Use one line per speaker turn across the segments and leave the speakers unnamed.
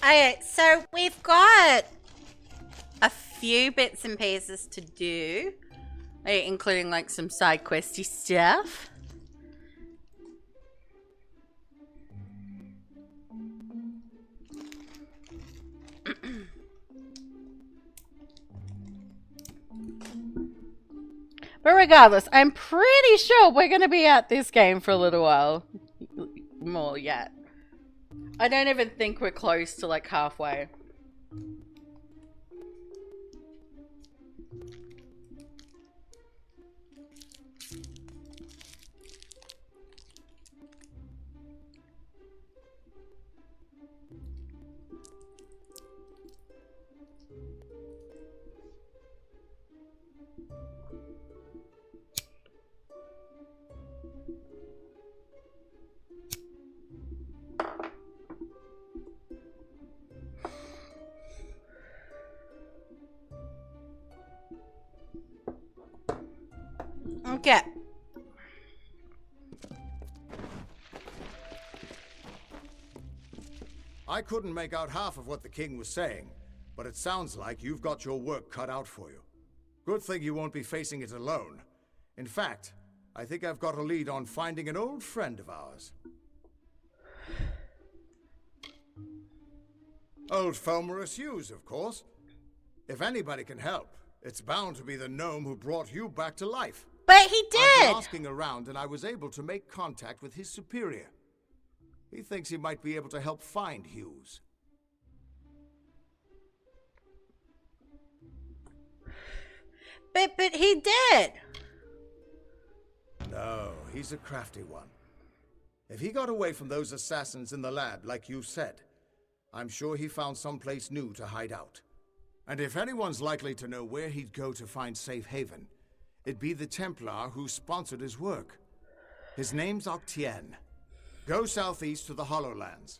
Okay, so we've got a few bits and pieces to do, including like some side questy stuff. But regardless, I'm pretty sure we're going to be at this game for a little while more yet. I don't even think we're close to like halfway. Okay.
I couldn't make out half of what the king was saying, but it sounds like you've got your work cut out for you. Good thing you won't be facing it alone. In fact, I think I've got a lead on finding an old friend of ours. Old Fomerus Hughes, of course. If anybody can help, it's bound to be the gnome who brought you back to life.
But he
I've
did!
been asking around and I was able to make contact with his superior. He thinks he might be able to help find Hughes.
But he did!
No, he's a crafty one. If he got away from those assassins in the lab, like you said, I'm sure he found someplace new to hide out. And if anyone's likely to know where he'd go to find safe haven, it'd be the Templar who sponsored his work. His name's Octien. Go southeast to the Hollowlands.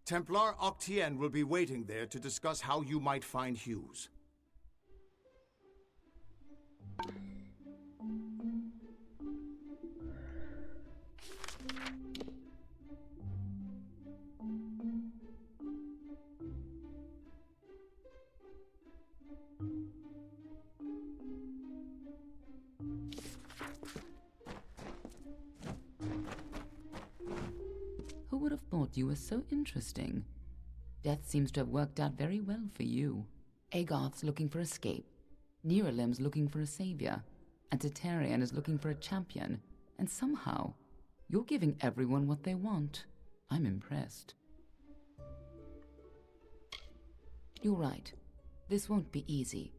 Templar Octien will be waiting there to discuss how you might find Hughes.
Who would have thought you were so interesting? Death seems to have worked out very well for you. Agarth's looking for escape. Neuralim's looking for a savior. And Tatarian is looking for a champion. And somehow, you're giving everyone what they want. I'm impressed. You're right. This won't be easy.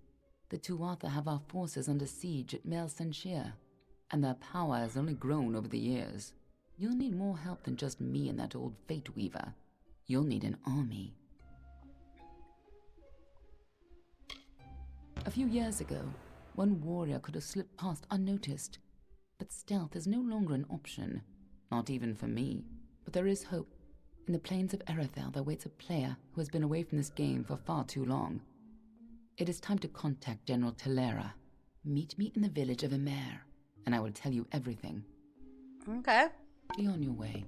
The Tuatha have our forces under siege at Mel Senshir, and their power has only grown over the years. You'll need more help than just me and that old Fate Weaver. You'll need an army. A few years ago, one warrior could have slipped past unnoticed, but stealth is no longer an option. Not even for me. But there is hope. In the plains of Erethel there waits a player who has been away from this game for far too long. It is time to contact General Telera. Meet me in the village of Emer, and I will tell you everything.
Okay.
Be on your way.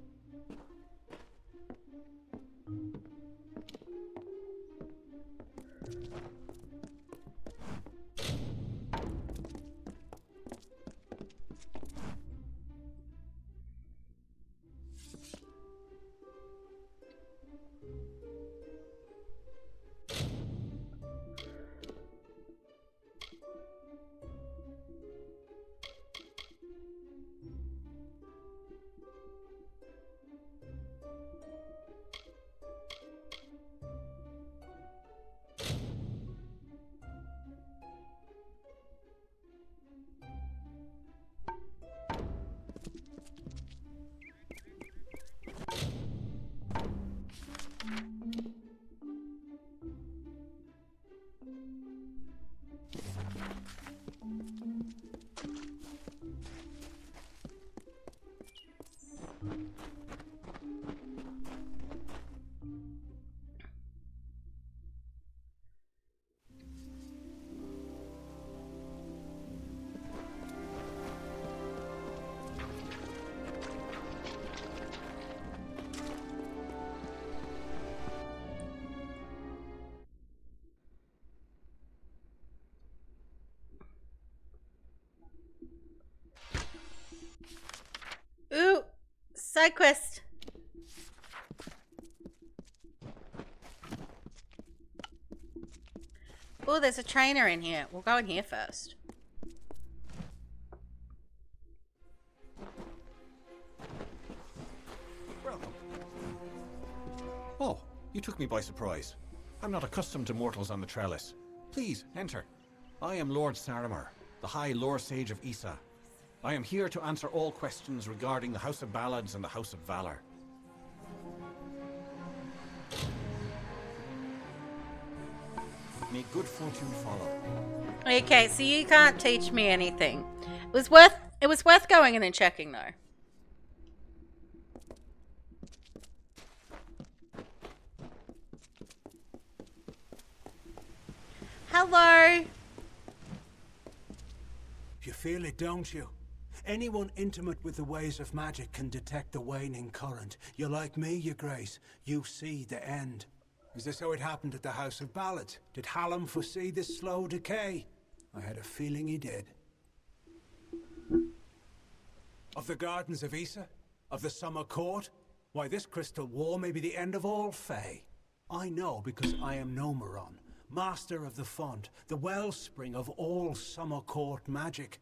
side quest. Oh, there's a trainer in here. We'll go in here first.
Welcome. Oh, you took me by surprise. I'm not accustomed to mortals on the trellis. Please, enter. I am Lord Saramar, the High Lore Sage of Issa. I am here to answer all questions regarding the House of Ballads and the House of Valor. May good fortune follow.
Okay, so you can't teach me anything. It was worth going in and checking though. Hello.
You feel it, don't you? Anyone intimate with the ways of magic can detect the waning current. You're like me, your grace. You see the end. Is this how it happened at the House of Ballads? Did Hallam foresee this slow decay? I had a feeling he did. Of the Gardens of Issa? Of the Summer Court? Why, this crystal war may be the end of all Fae. I know because I am Nomeron, master of the font, the wellspring of all Summer Court magic.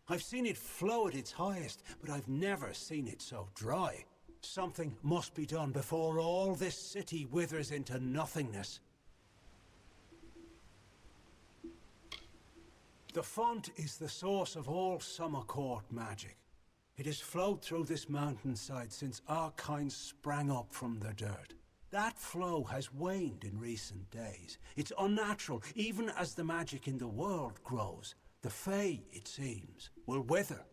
I've seen it flow at its highest, but I've never seen it so dry. Something must be done before all this city withers into nothingness. The font is the source of all Summer Court magic. It has flowed through this mountainside since our kind sprang up from the dirt. That flow has waned in recent days. It's unnatural, even as the magic in the world grows. The Fae, it seems, will wither.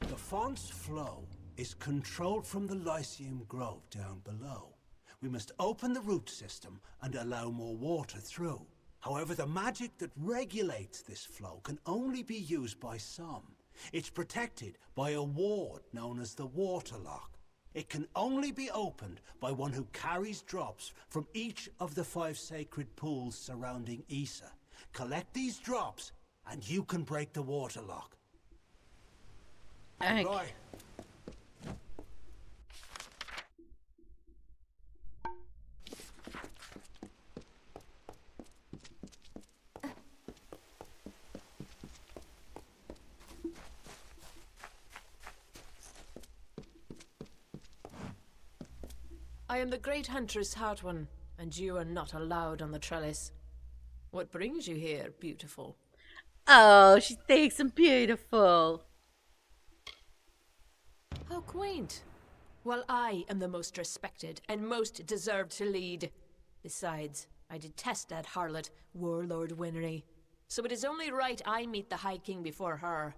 The font's flow is controlled from the Lyceum Grove down below. We must open the root system and allow more water through. However, the magic that regulates this flow can only be used by some. It's protected by a ward known as the Waterlock. It can only be opened by one who carries drops from each of the 5 sacred pools surrounding Issa. Collect these drops, and you can break the Waterlock.
Okay.
Right.
I am the great huntress Hartwan, and you are not allowed on the trellis. What brings you here, beautiful?
Oh, she thinks I'm beautiful.
How quaint. Well, I am the most respected and most deserved to lead. Besides, I detest that harlot, Warlord Winry. So it is only right I meet the High King before her.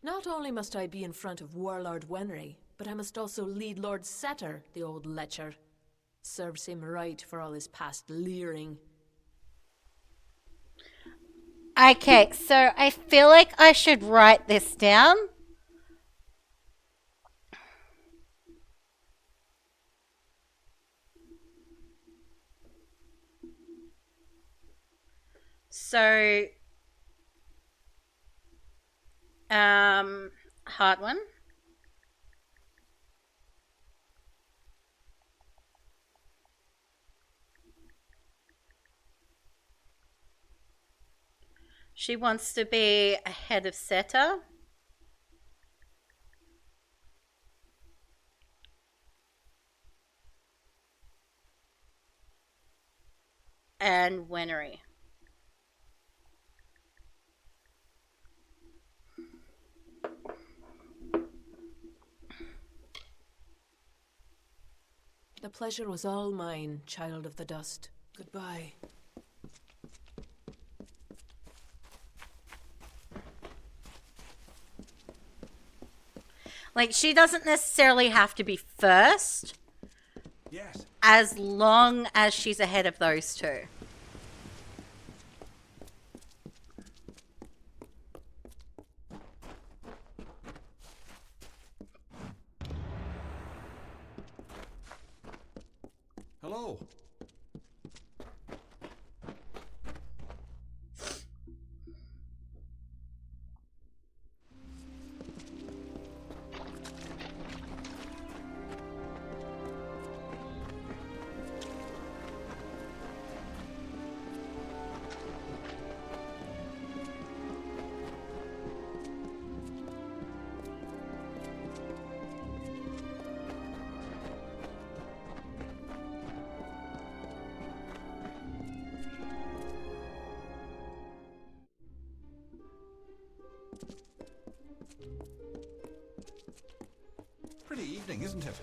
Not only must I be in front of Warlord Winry, but I must also lead Lord Setter, the old lecher. Serves him right for all his past leering.
Okay, so I feel like I should write this down. So, hard one. She wants to be ahead of Seta. And Winery.
The pleasure was all mine, child of the dust. Goodbye.
Like, she doesn't necessarily have to be first.
Yes.
As long as she's ahead of those two.
Hello. Pretty evening, isn't it?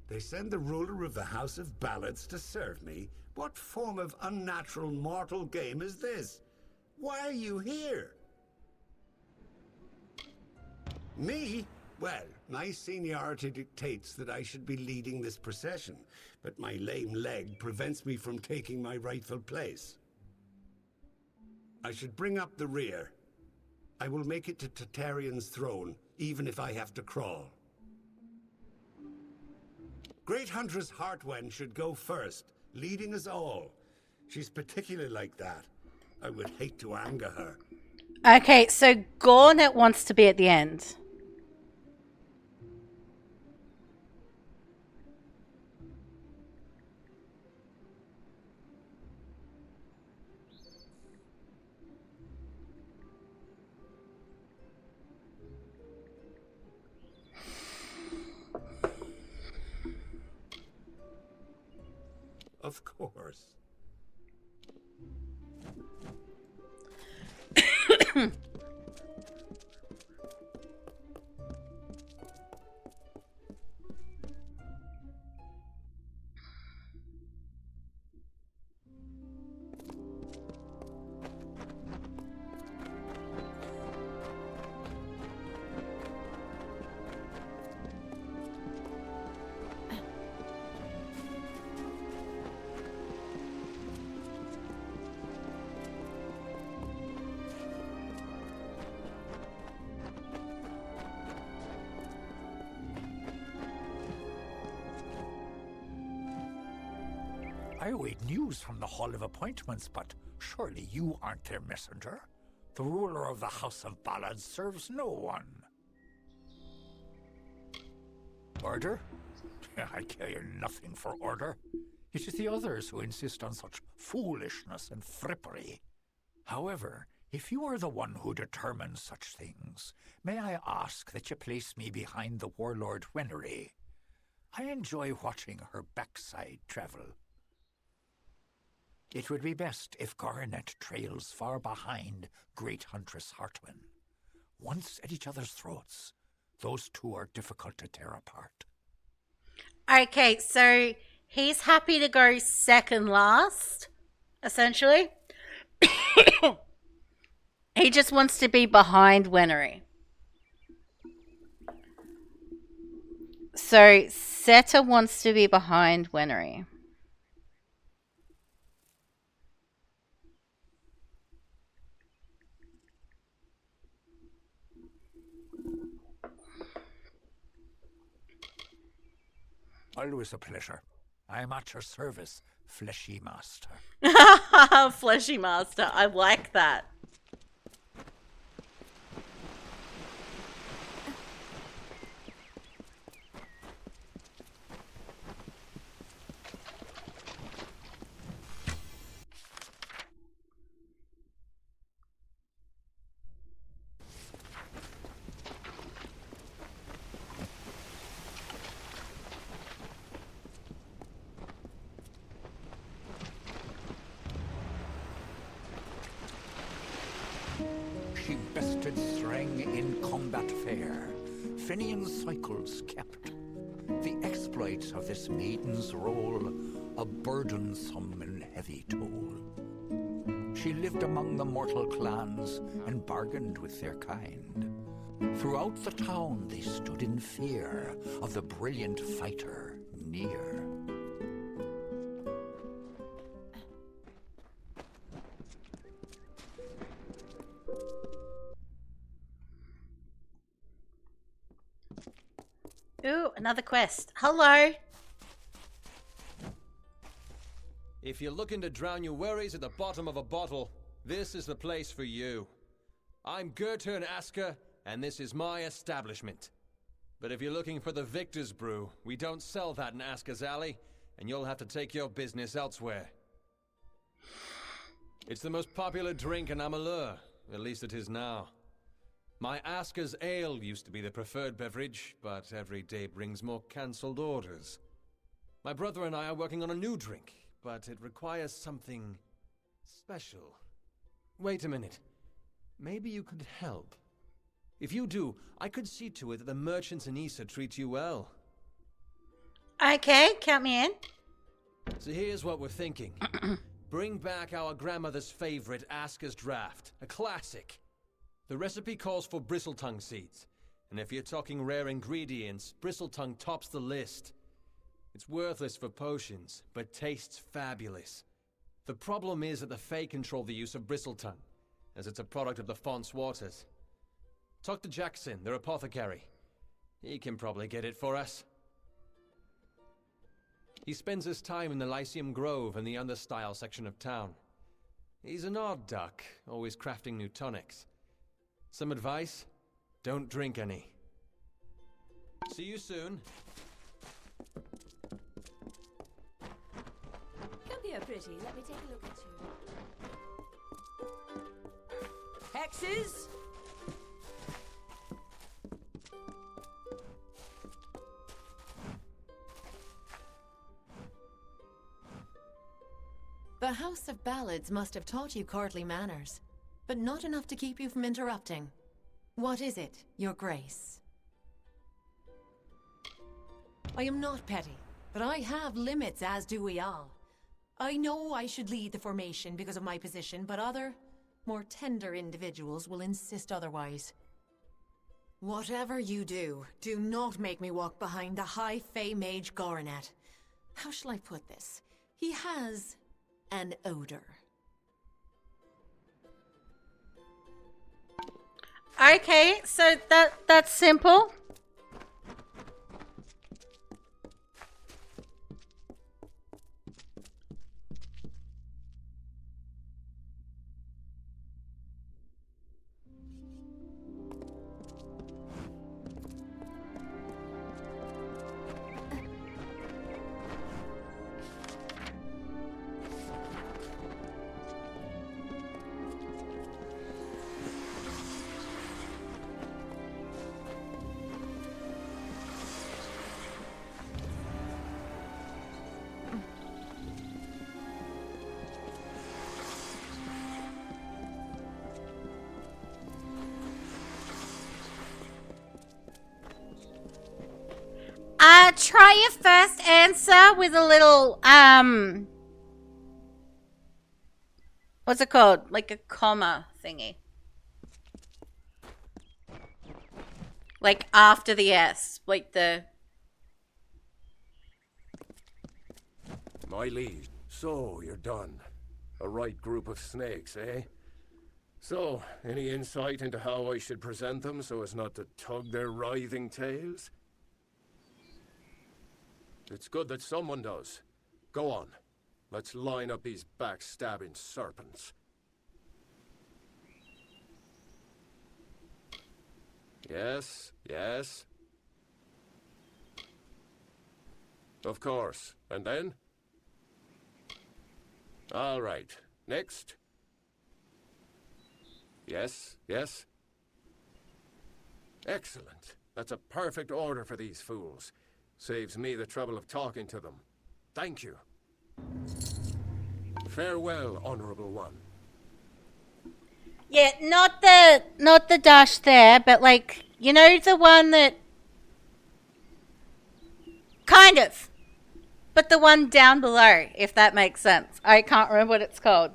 They send the ruler of the House of Ballads to serve me? What form of unnatural mortal game is this? Why are you here? Me? Well, my seniority dictates that I should be leading this procession, but my lame leg prevents me from taking my rightful place. I should bring up the rear. I will make it to Tartarean's throne, even if I have to crawl. Great Huntress Heartwen should go first, leading us all. She's particularly like that. I would hate to anger her.
Okay, so Gornet wants to be at the end.
Of course.
I await news from the Hall of Appointments, but surely you aren't their messenger. The ruler of the House of Ballads serves no one. Order? I care nothing for order. It is the others who insist on such foolishness and frippery. However, if you are the one who determines such things, may I ask that you place me behind the warlord Wenery? I enjoy watching her backside travel. It would be best if Garnet trails far behind Great Huntress Heartwen. Once at each other's throats, those two are difficult to tear apart.
Okay, so he's happy to go second last, essentially. He just wants to be behind Wenery. So Seta wants to be behind Wenery.
Always a pleasure. I am at your service, Fleshy Master.
Fleshy Master, I like that.
She bested Sreng in combat fair. Fenian cycles kept. The exploits of this maiden's role, a burdensome and heavy toll. She lived among the mortal clans and bargained with their kind. Throughout the town they stood in fear of the brilliant fighter near.
Ooh, another quest. Hello.
If you're looking to drown your worries at the bottom of a bottle, this is the place for you. I'm Gertern Asker, and this is my establishment. But if you're looking for the Victor's Brew, we don't sell that in Asker's Alley, and you'll have to take your business elsewhere. It's the most popular drink in Amalur, at least it is now. My Asker's Ale used to be the preferred beverage, but every day brings more cancelled orders. My brother and I are working on a new drink, but it requires something special. Wait a minute. maybe you could help. If you do, I could see to it that the merchants in Issa treat you well.
Okay, count me in.
So here's what we're thinking. Bring back our grandmother's favorite Aska's Draft, a classic. The recipe calls for bristletongue seeds, and if you're talking rare ingredients, bristletongue tops the list. It's worthless for potions, but tastes fabulous. The problem is that the Fae control the use of bristletongue, as it's a product of the Font's waters. Talk to Jackson, their apothecary. He can probably get it for us. He spends his time in the Lyceum Grove and the Understyle section of town. He's an odd duck, always crafting new tonics. Some advice? Don't drink any. See you soon.
Come here, pretty. Let me take a look at you. Hexes?
The House of Ballads must have taught you courtly manners, but not enough to keep you from interrupting. What is it, Your Grace? I am not petty, but I have limits, as do we all. I know I should lead the formation because of my position, but other, more tender individuals will insist otherwise. Whatever you do, do not make me walk behind the High Fae Mage Goronet. How shall I put this? He has an odor.
Okay, so that's simple. Try your first answer with a little, what's it called? Like a comma thingy. Like after the S, like the...
My liege, so you're done. A right group of snakes, eh? So, any insight into how I should present them so as not to tug their writhing tails? It's good that someone does. Go on. Let's line up these backstabbing serpents. Yes, yes. Of course. And then? All right. Next. Yes, yes. Excellent. That's a perfect order for these fools. Saves me the trouble of talking to them. Thank you. Farewell, Honorable One.
Yeah, not the dash there, but like, you know, the one that... Kind of. But the one down below, if that makes sense. I can't remember what it's called.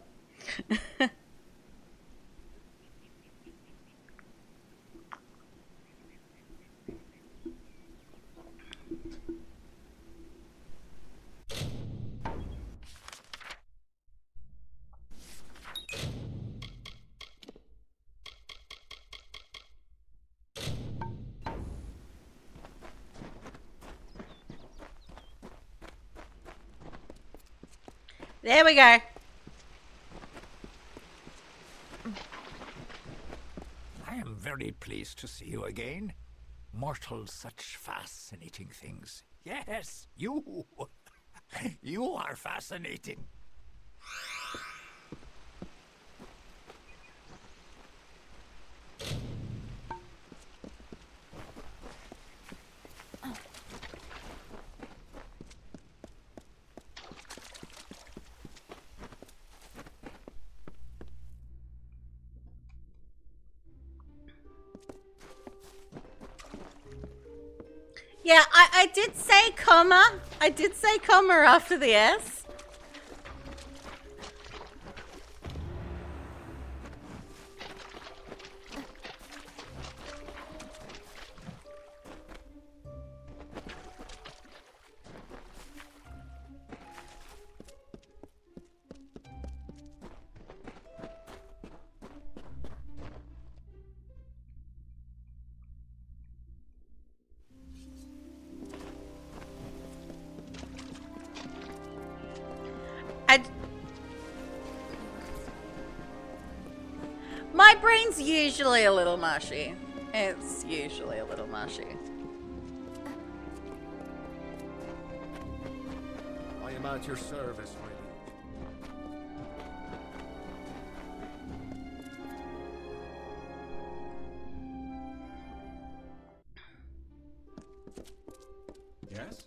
There we go.
I am very pleased to see you again. Mortals, such fascinating things. Yes, you. You are fascinating.
Yeah, I did say comma. I did say comma after the S. My brain's usually a little mushy. It's usually a little mushy.
I am at your service, my liege.
Yes?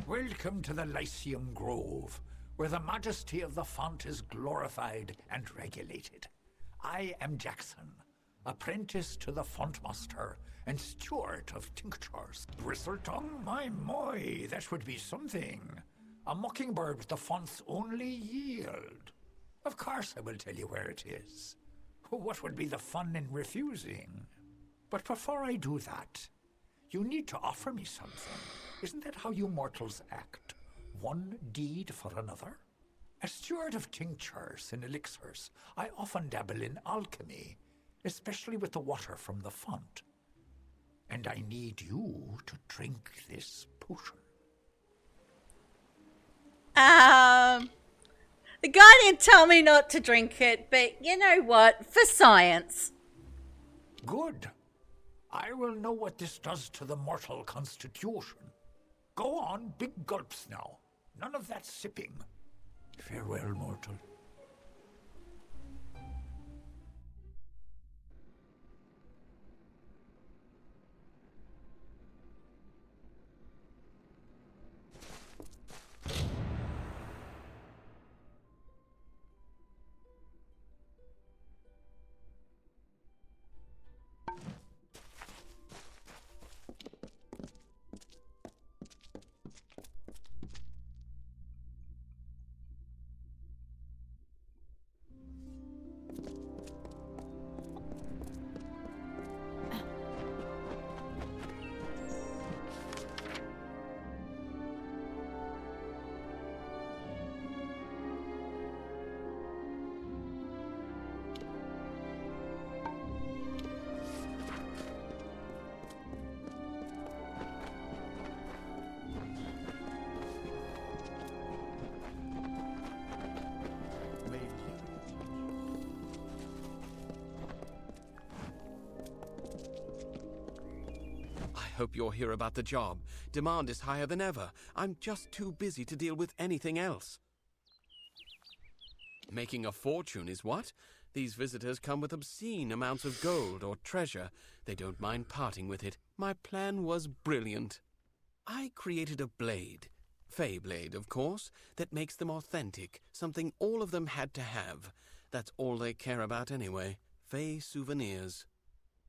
Welcome to the Lyceum Grove, where the majesty of the font is glorified and regulated. I am Jackson, apprentice to the fontmaster and steward of tinctures. Bristletongue, my, that would be something. A mockingbird with the font's only yield. Of course I will tell you where it is. What would be the fun in refusing? But before I do that, you need to offer me something. Isn't that how you mortals act? One deed for another? As steward of tinctures and elixirs, I often dabble in alchemy, especially with the water from the font. And I need you to drink this potion.
The guy didn't tell me not to drink it, but you know what? For science.
Good. I will know what this does to the mortal constitution. Go on, big gulps now. None of that sipping. Farewell, mortal.
I hope you're here about the job. Demand is higher than ever. I'm just too busy to deal with anything else. Making a fortune is what? These visitors come with obscene amounts of gold or treasure. They don't mind parting with it. My plan was brilliant. I created a blade, Fey blade, of course, that makes them authentic, something all of them had to have. That's all they care about anyway, Fey souvenirs.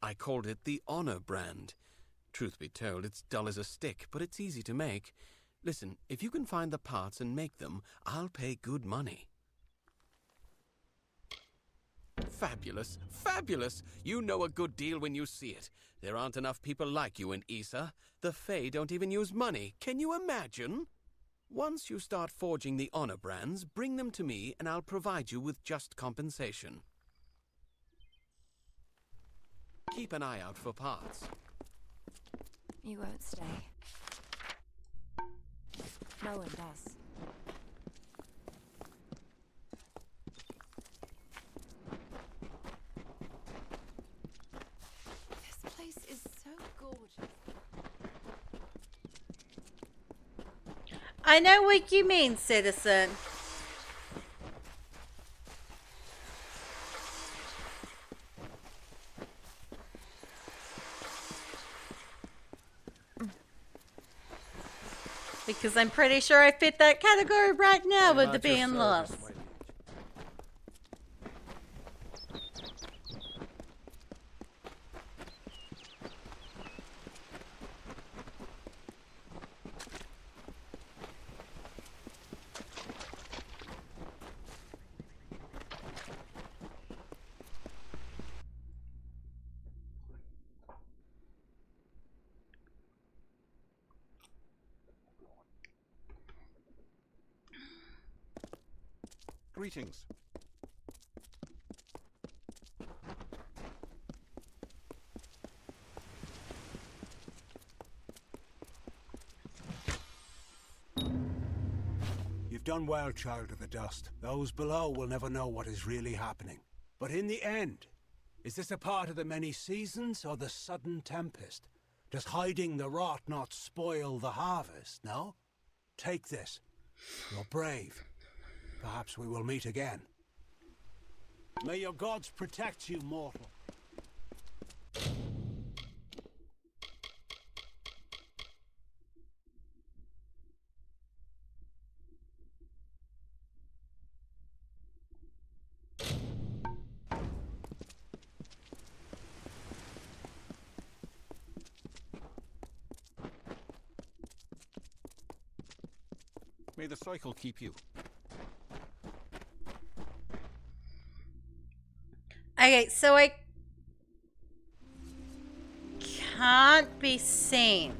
I called it the Honor brand. Truth be told, it's dull as a stick, but it's easy to make. Listen, if you can find the parts and make them, I'll pay good money. Fabulous, fabulous! You know a good deal when you see it. There aren't enough people like you in Issa. The Fae don't even use money. Can you imagine? Once you start forging the Honor brands, bring them to me and I'll provide you with just compensation. Keep an eye out for parts.
You won't stay. No one does. This place is so gorgeous.
I know what you mean, citizen. Because I'm pretty sure I fit that category right now with the
At your
being
service,
lost.
my liege.
Greetings.
You've done well, Child of the Dust. Those below will never know what is really happening. But in the end, is this a part of the many seasons or the sudden tempest? Does hiding the rot not spoil the harvest, no? Take this. You're brave. Perhaps we will meet again. May your gods protect you, mortal.
May the cycle keep you.
Okay, so I can't be seen.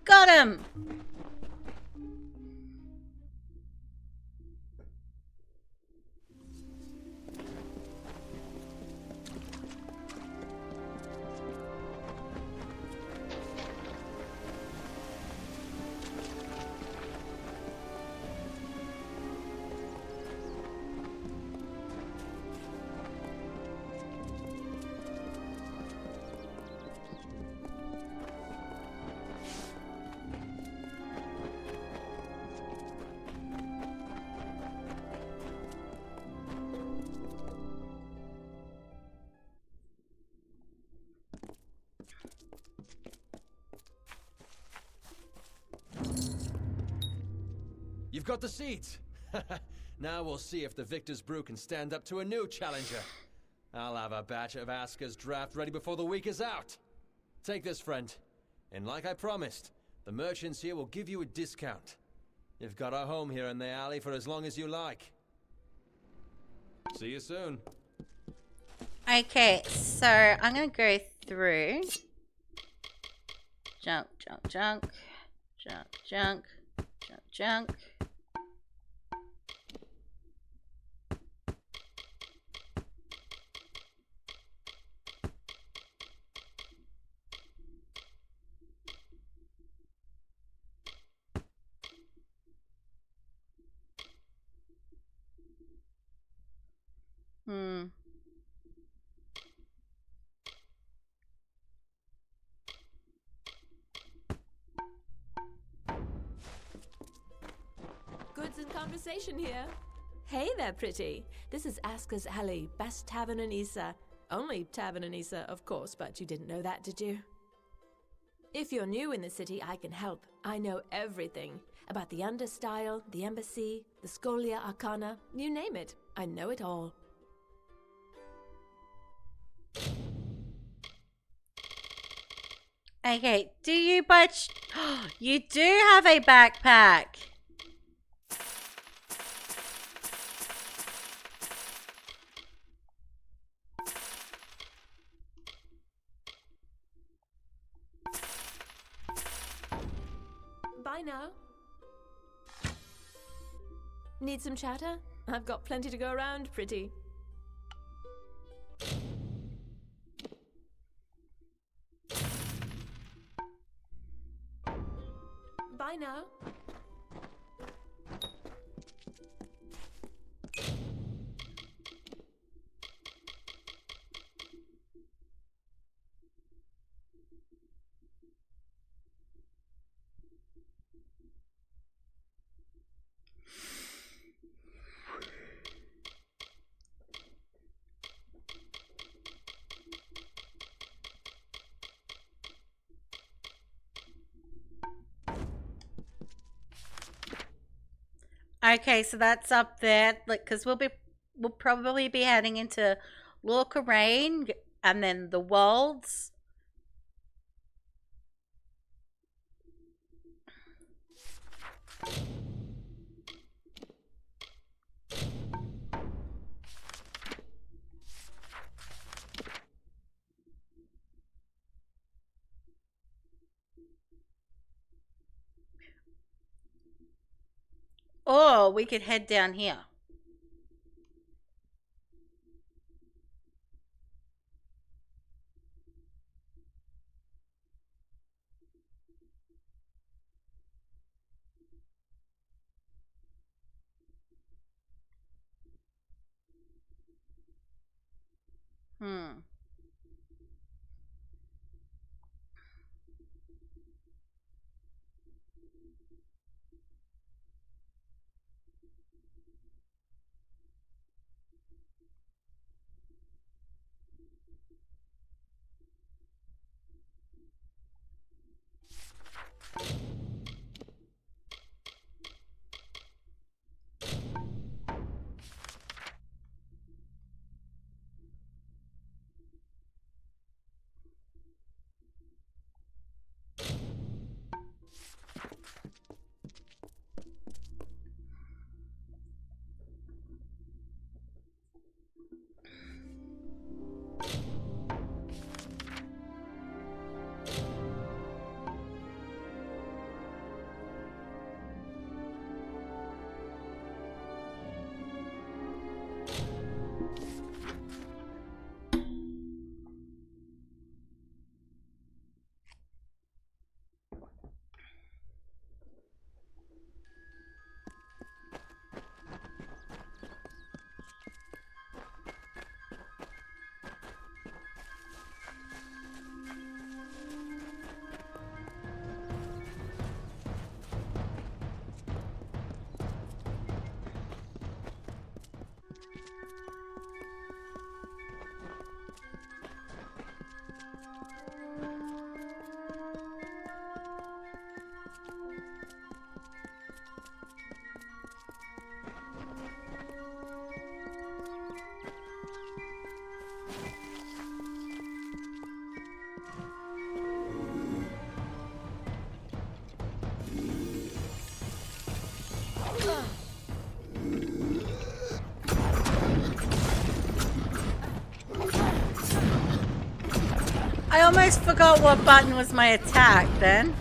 Got him!
You've got the seeds. Now we'll see if the Victor's Brew can stand up to a new challenger. I'll have a batch of Aska's draft ready before the week is out. Take this, friend. And like I promised, the merchants here will give you a discount. You've got a home here in the alley for as long as you like. See you soon.
Okay, so I'm gonna go through. Junk, junk, junk. Junk, junk. Junk, junk.
Goods and conversation here. Hey there, pretty. This is Aska's Alley, best tavern in Issa. Only tavern in Issa, of course, but you didn't know that, did you? If you're new in the city, I can help. I know everything. About the Understyle, the Embassy, the Scholia Arcana, you name it. I know it all.
Okay, do you you do have a backpack.
Bye now. Need some chatter? I've got plenty to go around, pretty. Bye now.
Okay, so that's up there. Like, because we'll probably be heading into Lorca and then the Wolds. Or we could head down here. Hmm. I almost forgot what button was my attack then.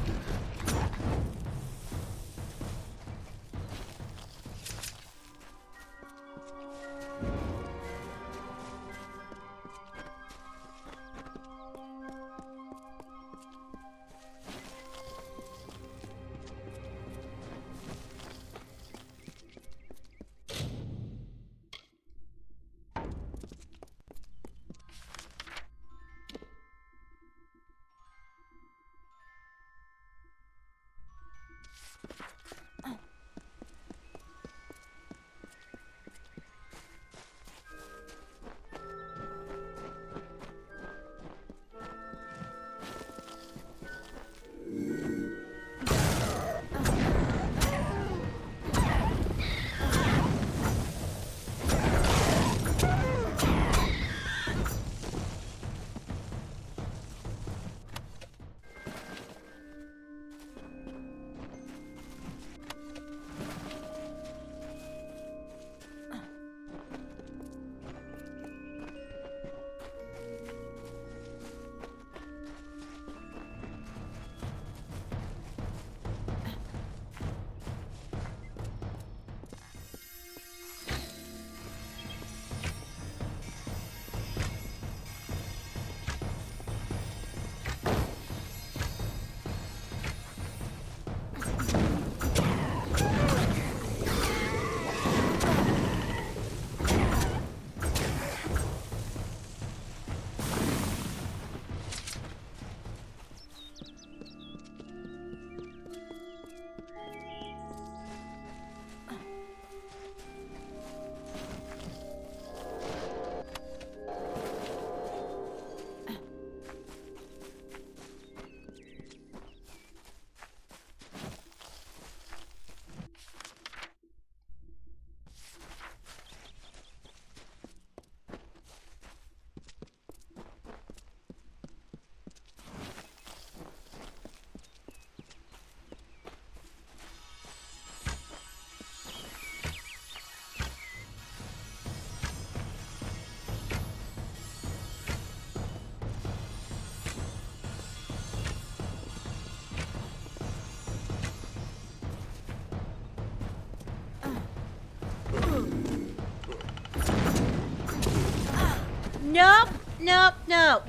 no, no.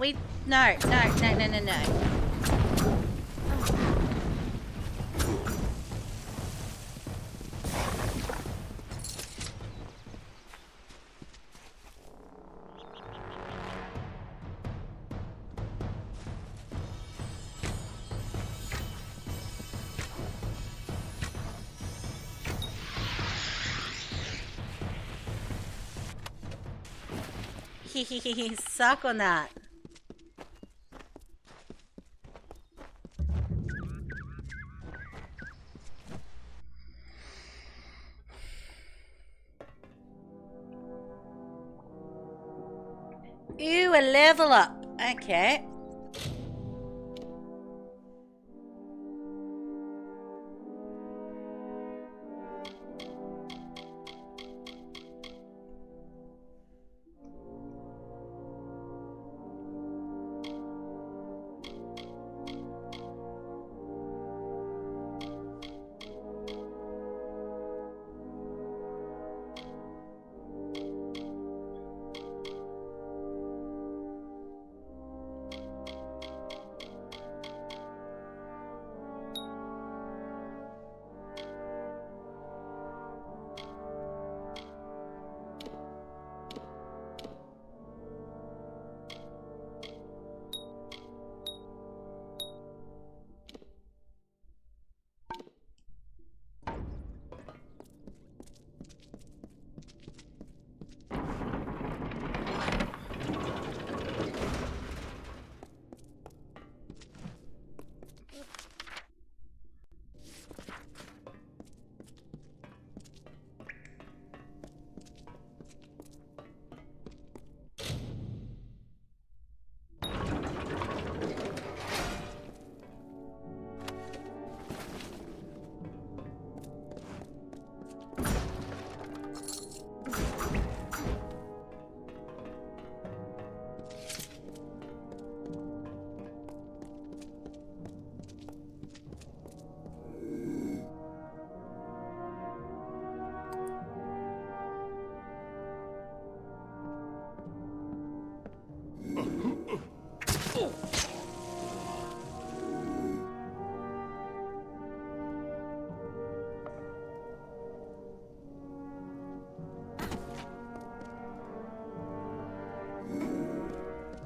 No. Suck on that. Ooh, a level up. Okay.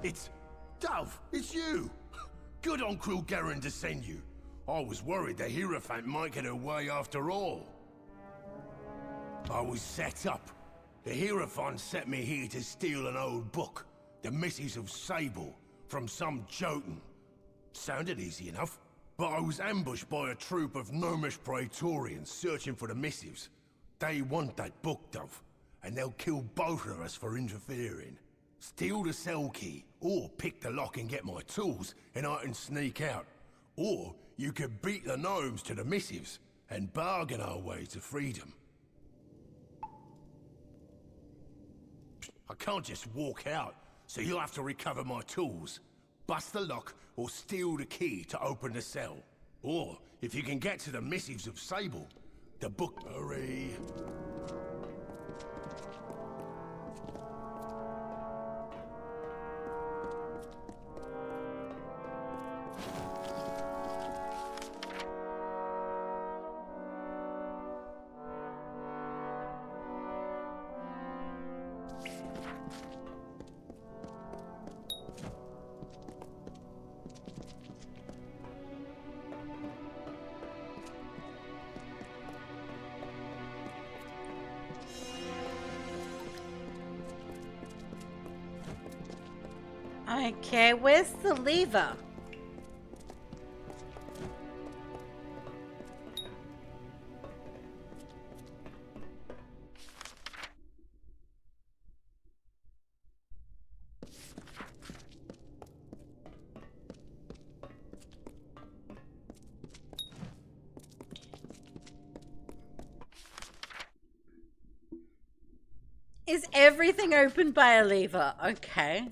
It's... Dove, it's you! Good on Cruel Garen to send you. I was worried the Hierophant might get away after all. I was set up. The Hierophant set me here to steal an old book, The Missives of Sable, from some Jotun. Sounded easy enough, but I was ambushed by a troop of gnomish praetorians searching for the missives. They want that book, Dove, and they'll kill both of us for interfering. Steal the cell key, or pick the lock and get my tools, and I can sneak out. Or you could beat the gnomes to the missives, and bargain our way to freedom. I can't just walk out, so you'll have to recover my tools. Bust the lock, or steal the key to open the cell. Or, if you can get to the missives of Sable, the book... Hurry.
Okay, where's the lever? Is everything opened by a lever? Okay.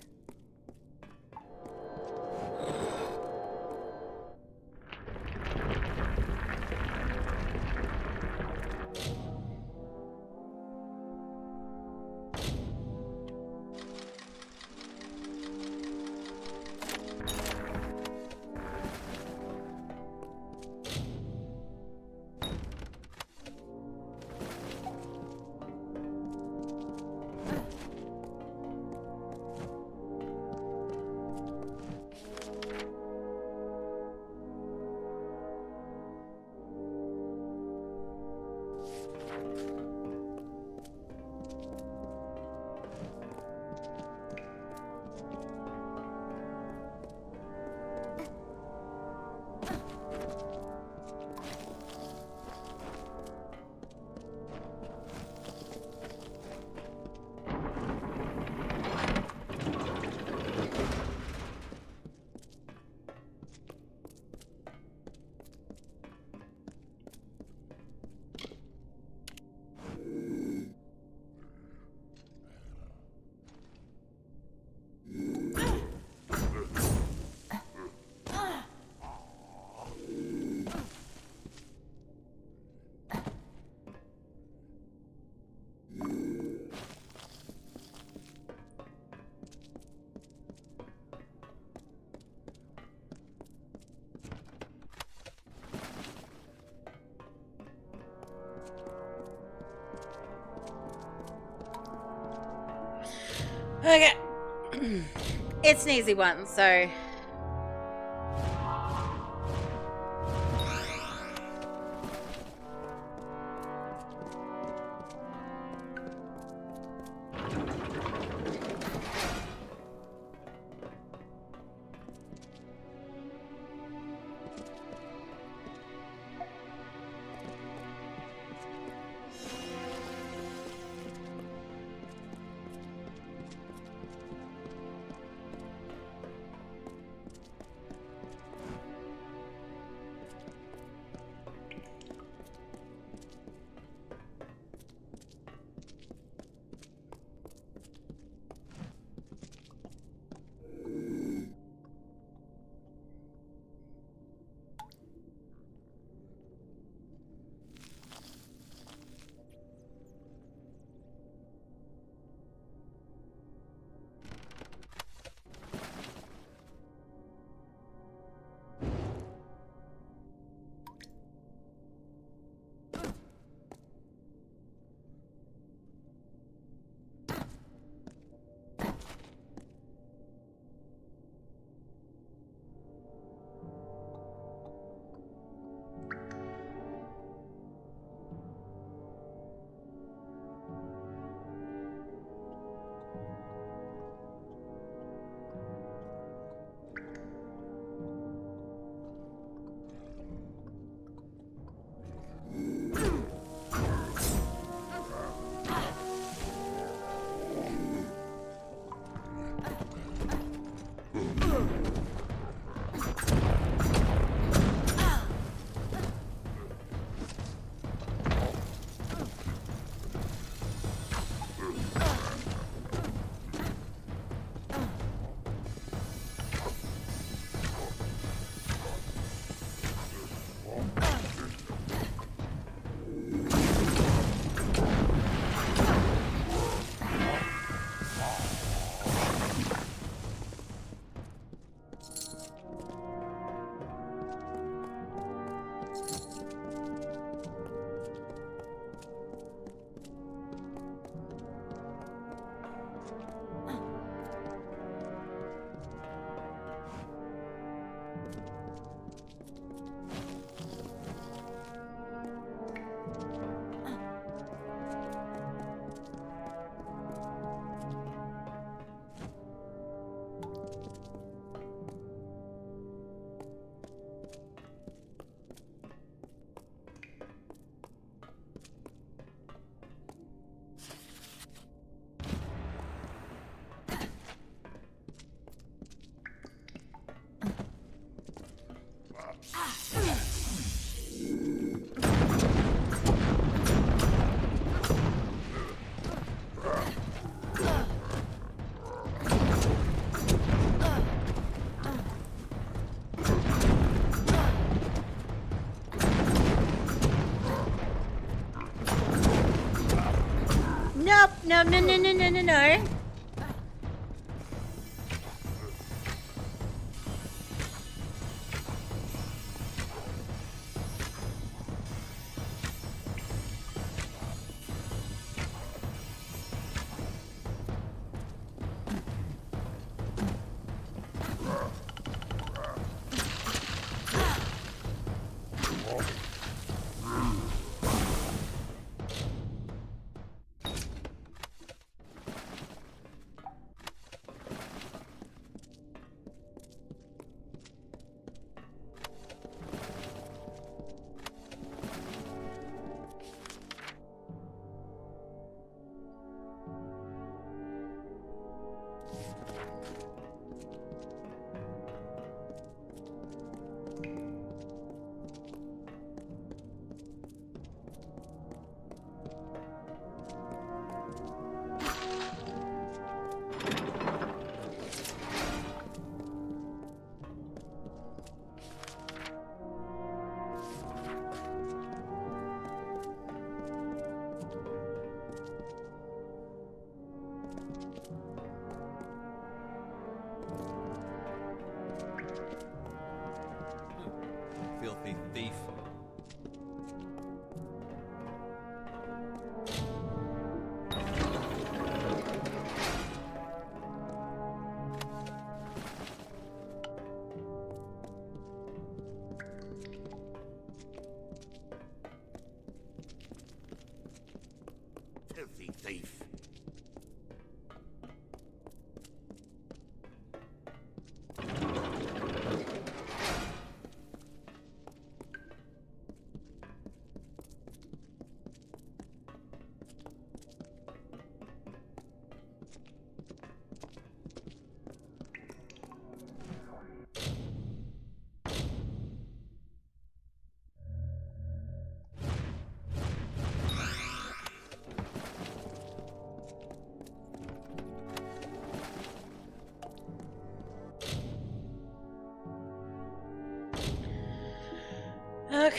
Okay. It's an easy one, so... Nope, no, no, no, no, no, no, no.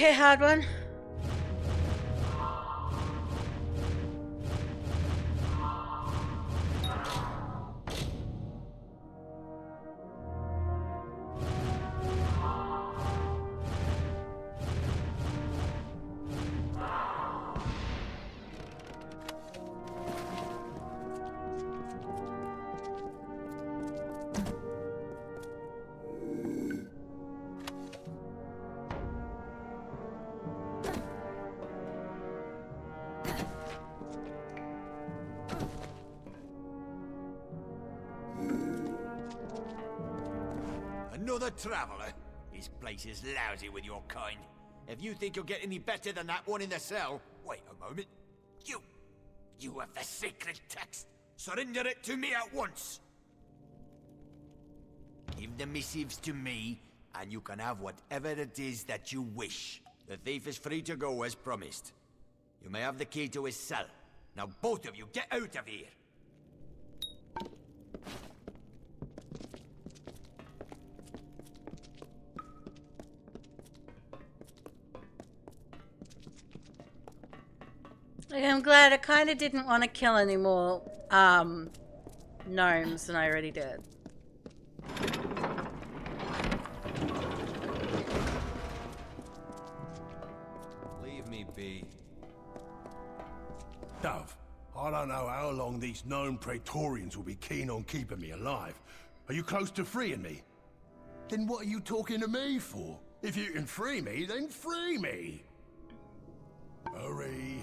Okay, hard one.
Another traveller? This place is lousy with your kind. If you think you'll get any better than that one in the cell... Wait a moment. You have the sacred text. Surrender it to me at once. Give the missives to me, and you can have whatever it is that you wish. The thief is free to go as promised. You may have the key to his cell. Now both of you get out of here.
I'm glad. I kind of didn't want to kill any more gnomes than I already did.
Leave me be.
Dove, I don't know how long these gnome Praetorians will be keen on keeping me alive. Are you close to freeing me? Then what are you talking to me for? If you can free me, then free me! Hurry.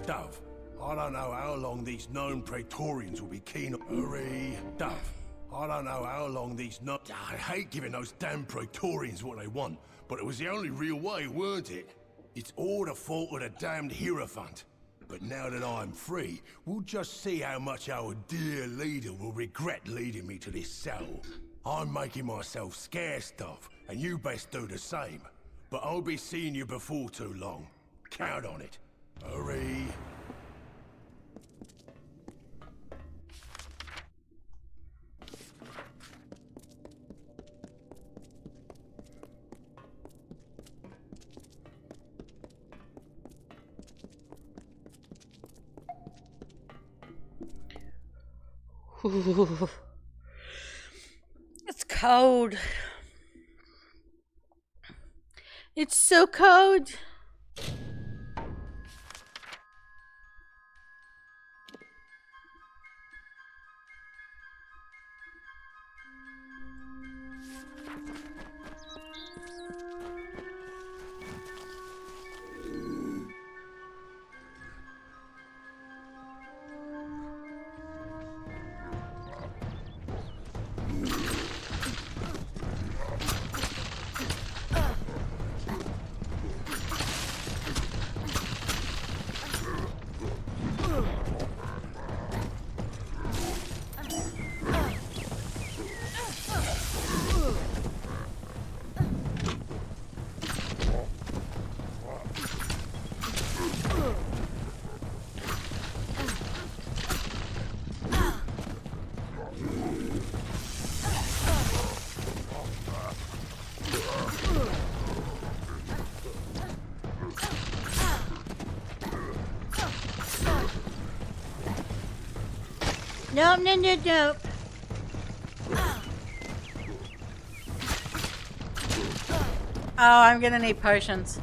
Dove, I don't know how long these gnome Praetorians will be keen on... Hurry. Dove, I don't know how long these gnome... I hate giving those damn Praetorians what they want, but it was the only real way, weren't it? It's all the fault of the damned Hierophant. But now that I'm free, we'll just see how much our dear leader will regret leading me to this cell. I'm making myself scarce, Dove, and you best do the same. But I'll be seeing you before too long. Count on it. Hurry.
Ooh. It's cold. It's so cold. Nope, nope, nope, nope. Oh, I'm gonna need potions.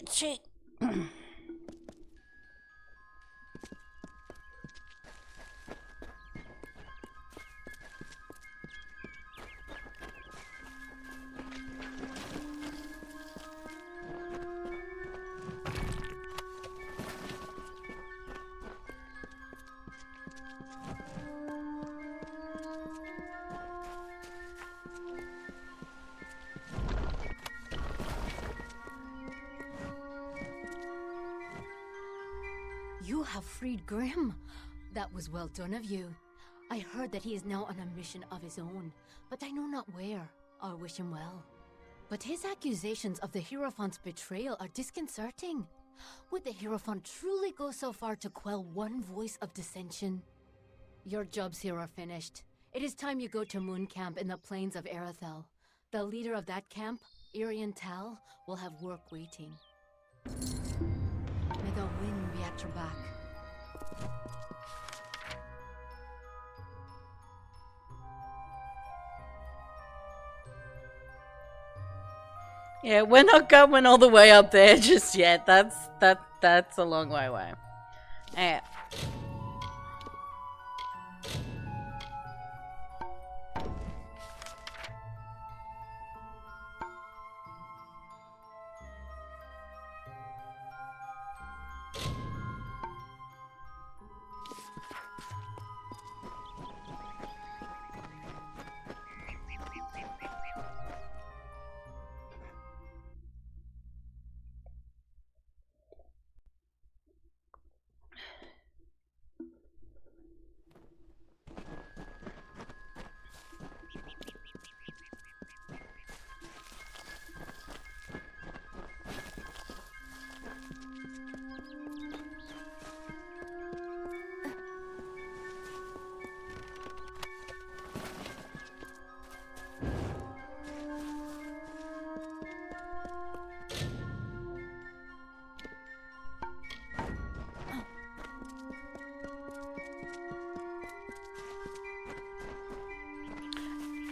Itchy.
You have freed Grimm. That was well done of you. I heard that he is now on a mission of his own, but I know not where. I wish him well. But his accusations of the Hierophant's betrayal are disconcerting. Would the Hierophant truly go so far to quell one voice of dissension? Your jobs here are finished. It is time you go to Moon Camp in the plains of Erethel. The leader of that camp, Irian Tal, will have work waiting. May the wind be at your back.
Yeah, we're not going all the way up there just yet. That's a long way away. Yeah.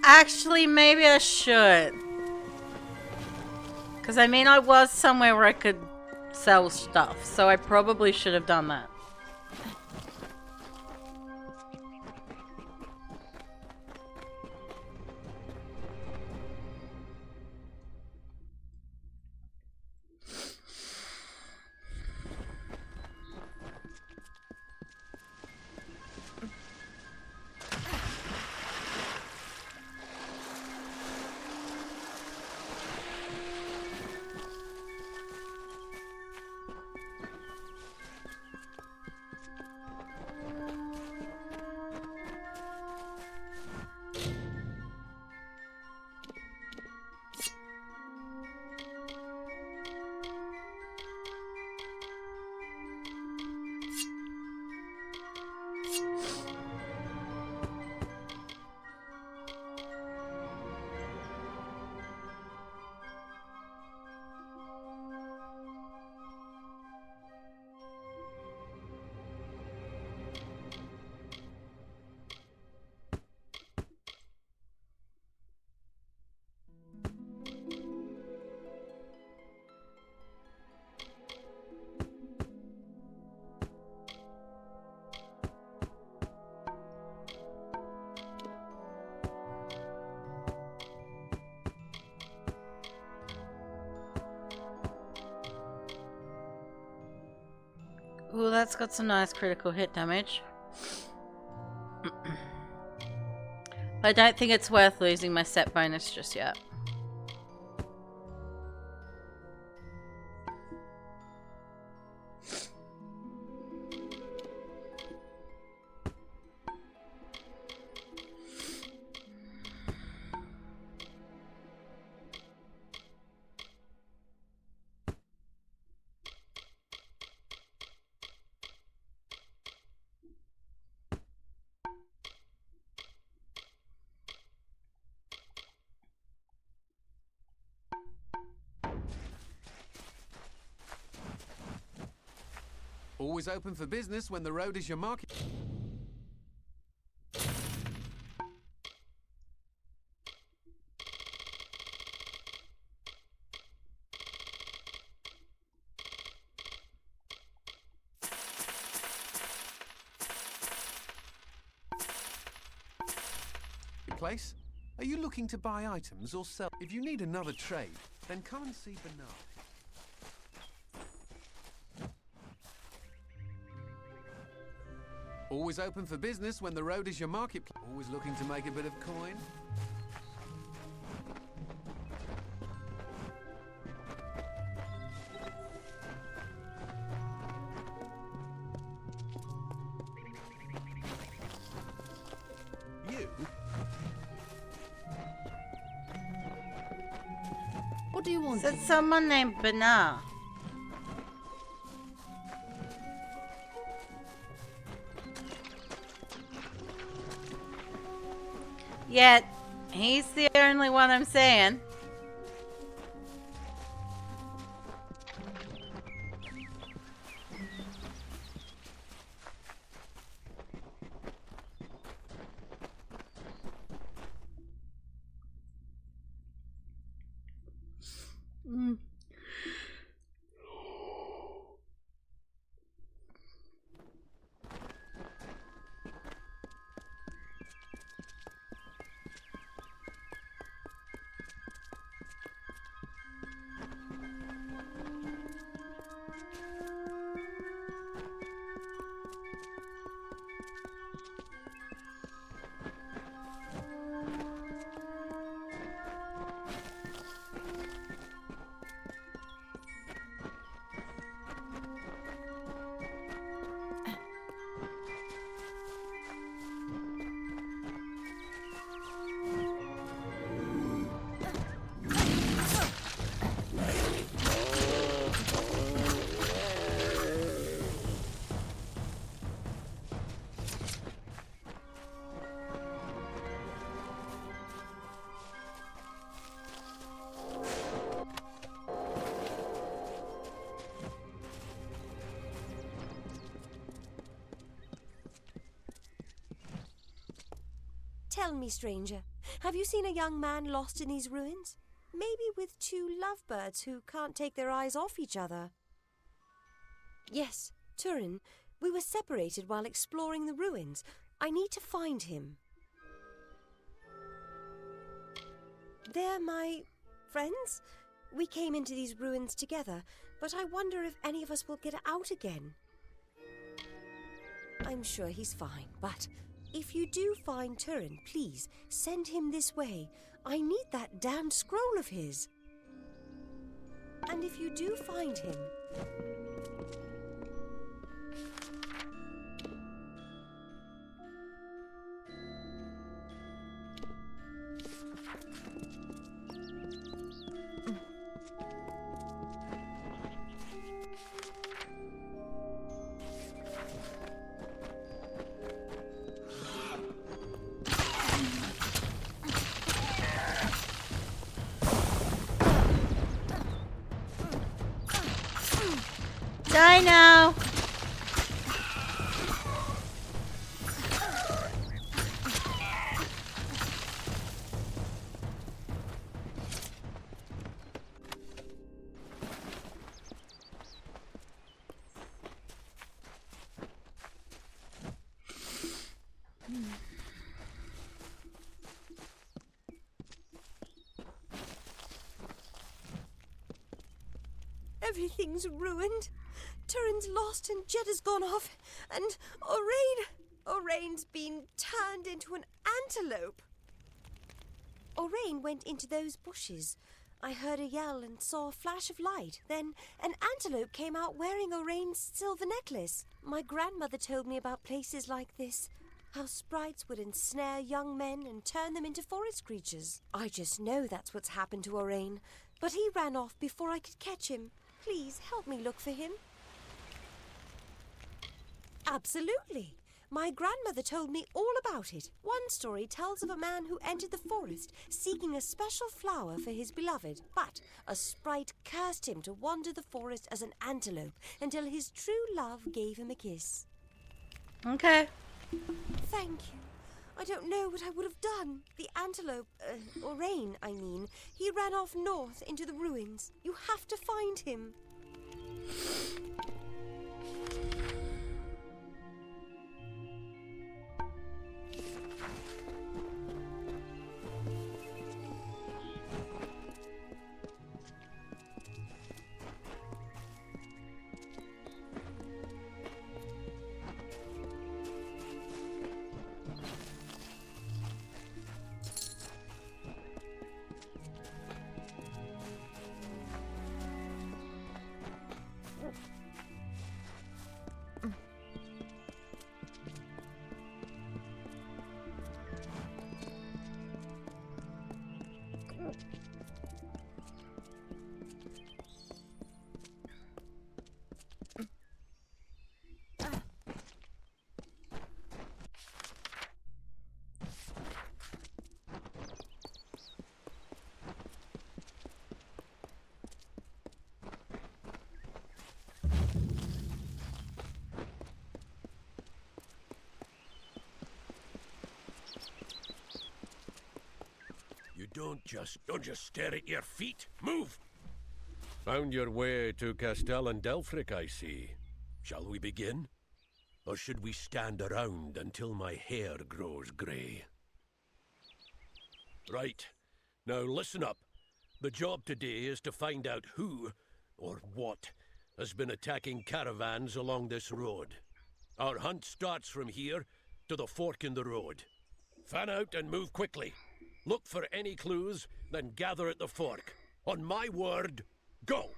Actually, maybe I should. Because, I mean, I was somewhere where I could sell stuff, so I probably should have done that. Ooh, that's got some nice critical hit damage. I don't think it's worth losing my set bonus just yet.
Always open for business when the road is your market. Place? Are you looking to buy items or sell? If you need another trade, then come and see Bernard. Always open for business when the road is your marketplace. Always looking to make a bit of coin. You?
What do you want?
Is it someone named Bernard? Yet, he's the only one I'm saying.
Tell me, stranger, have you seen a young man lost in these ruins? Maybe with two lovebirds who can't take their eyes off each other. Yes, Turin. We were separated while exploring the ruins. I need to find him. They're my friends? We came into these ruins together, but I wonder if any of us will get out again. I'm sure he's fine, but if you do find Turin, please send him this way. I need that damned scroll of his. And if you do find him...
Dino!
Everything's ruined. Turin's lost and Jeddah's gone off. And Oraine's been turned into an antelope. Oraine went into those bushes. I heard a yell and saw a flash of light. Then an antelope came out wearing Oraine's silver necklace. My grandmother told me about places like this. How sprites would ensnare young men and turn them into forest creatures. I just know that's what's happened to Oraine. But he ran off before I could catch him. Please help me look for him. Absolutely. My grandmother told me all about it. One story tells of a man who entered the forest seeking a special flower for his beloved, but a sprite cursed him to wander the forest as an antelope until his true love gave him a kiss.
Okay.
Thank you. I don't know what I would have done. The antelope, Oraine, I mean, he ran off north into the ruins. You have to find him.
Don't just stare at your feet. Move! Found your way to Castel and Delphric, I see. Shall we begin? Or should we stand around until my hair grows grey? Right. Now listen up. The job today is to find out who, or what, has been attacking caravans along this road. Our hunt starts from here to the fork in the road. Fan out and move quickly. Look for any clues, then gather at the fork. On my word, go!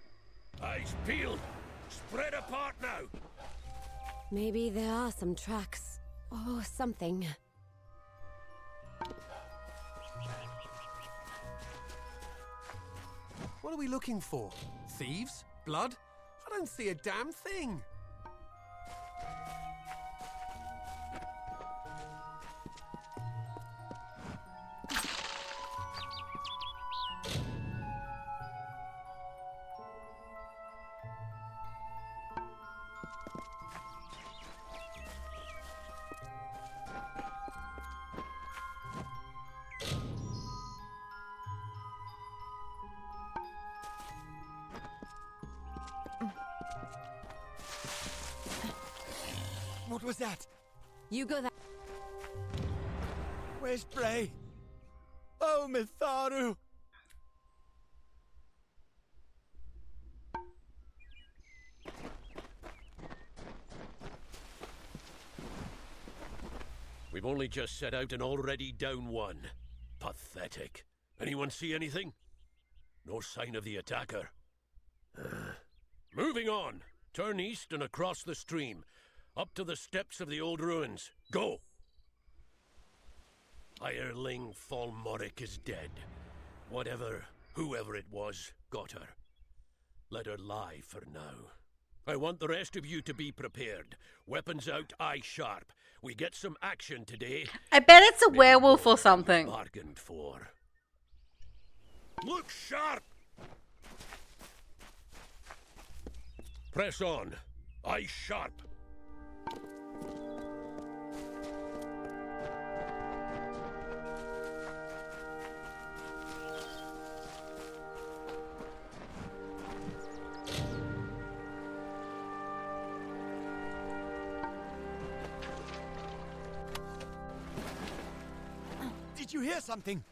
Eyes peeled! Spread apart now!
Maybe there are some tracks. Or something.
What are we looking for? Thieves? Blood? I don't see a damn thing!
What was that?
You go that.
Where's Bray? Oh, Mitharu!
We've only just set out and already down one. Pathetic. Anyone see anything? No sign of the attacker. Moving on. Turn east and across the stream. Up to the steps of the old ruins. Go! Hireling Falmoric is dead. Whoever it was, got her. Let her lie for now. I want the rest of you to be prepared. Weapons out, eye sharp. We get some action today.
I bet it's a werewolf or something.
Bargained for. Look sharp! Press on. Eye sharp.
Did you hear something?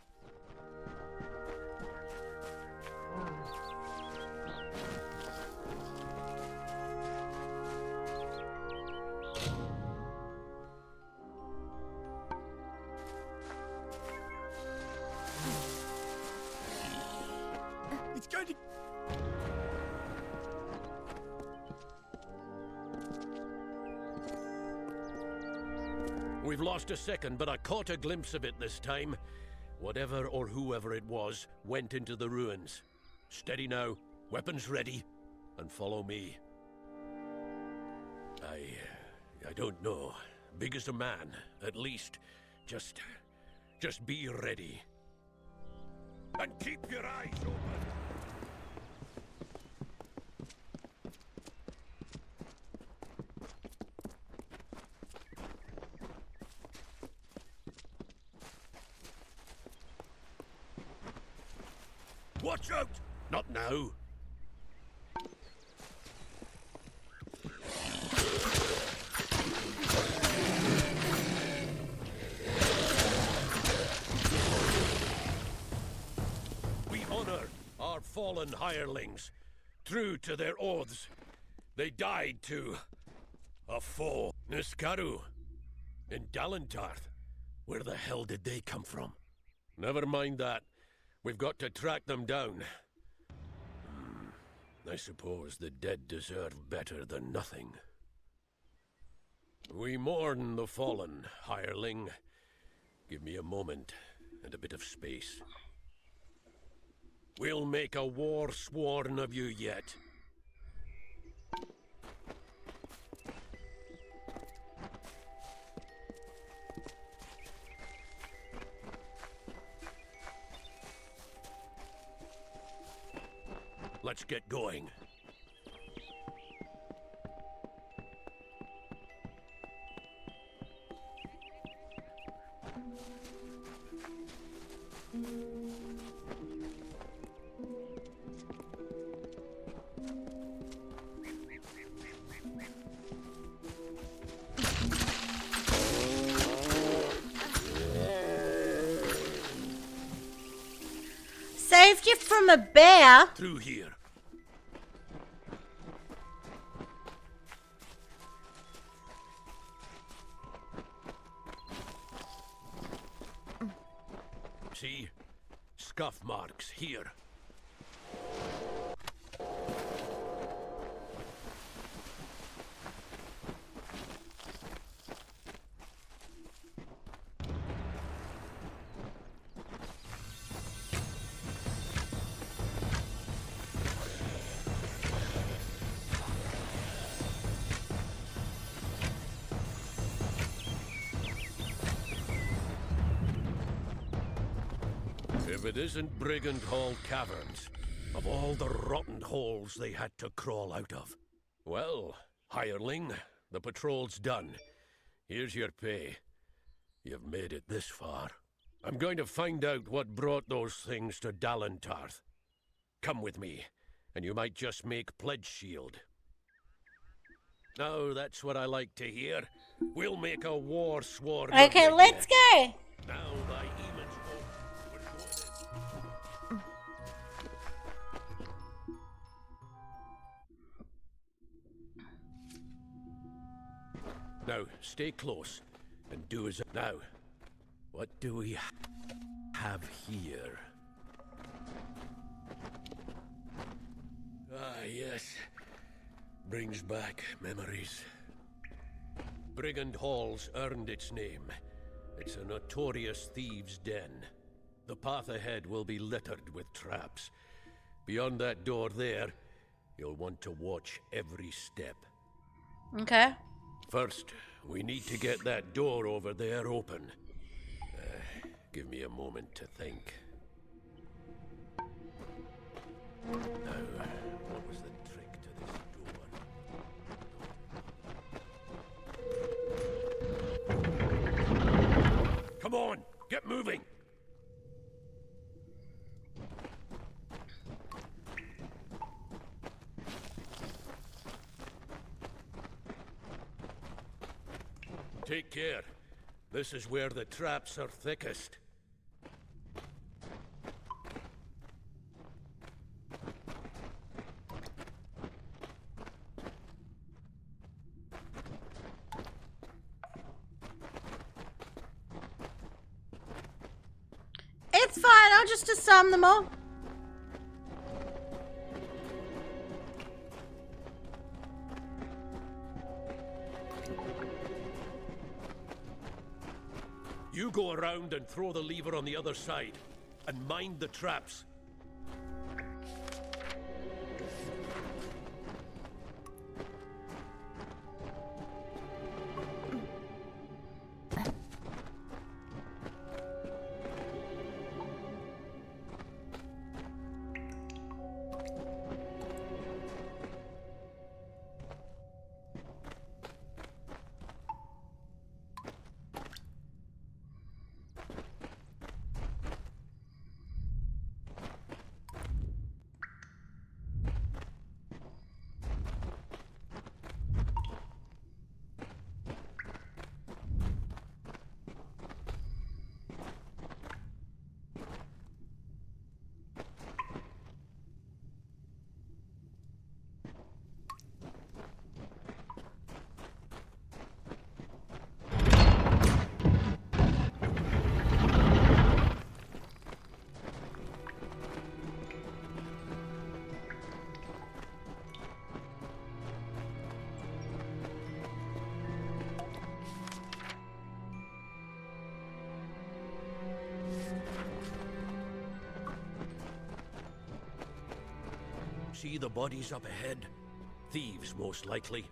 We've lost a second, but I caught a glimpse of it this time. Whatever or whoever it was went into the ruins. Steady now, weapons ready, and follow me. I don't know. Big as a man, at least. Just be ready. And keep your eyes open. Watch out! Not now. We honor our fallen hirelings, true to their oaths. They died to a foe. Niskaru in Dalentarth. Where the hell did they come from? Never mind that. We've got to track them down. I suppose the dead deserve better than nothing. We mourn the fallen, hireling. Give me a moment and a bit of space. We'll make a war sworn of you yet. Let's get going.
Saved you from a bear?
Through here. See? Scuff marks here. If it isn't Brigand Hall Caverns, of all the rotten holes they had to crawl out of. Well, hireling, the patrol's done. Here's your pay. You've made it this far. I'm going to find out what brought those things to Dalentarth. Come with me, and you might just make pledge shield. Now that's what I like to hear. We'll make a war sworn.
Okay, let's go.
Now thy emon's home. Now, stay close, and do as... Now, what do we have here? Ah, yes. Brings back memories. Brigand Hall's earned its name. It's a notorious thieves' den. The path ahead will be littered with traps. Beyond that door there, you'll want to watch every step.
Okay.
First, we need to get that door over there open. Give me a moment to think. Now, what was the trick to this door? Come on, get moving! Take care. This is where the traps are thickest.
It's fine, I'll just disarm them all.
You go around and throw the lever on the other side. And mind the traps. See the bodies up ahead? Thieves, most likely.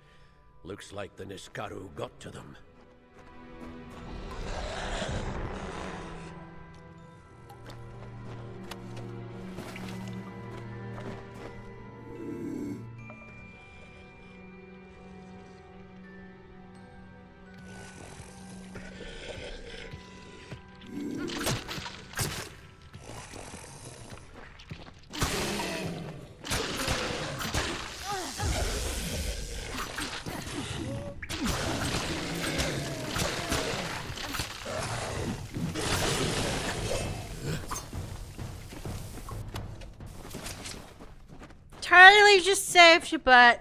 Looks like the Niskaru got to them.
Totally just saved your butt.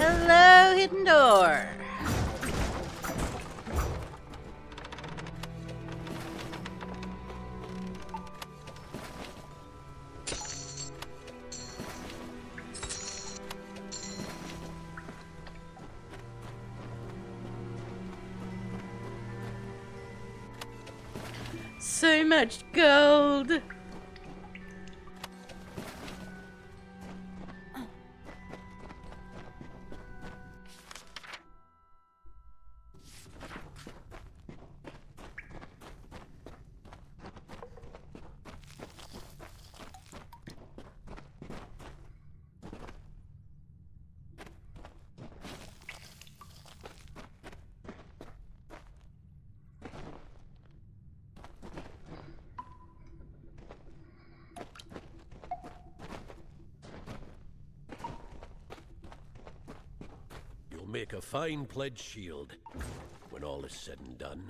Hello, hidden door. So much gold.
Make a fine pledge shield when all is said and done.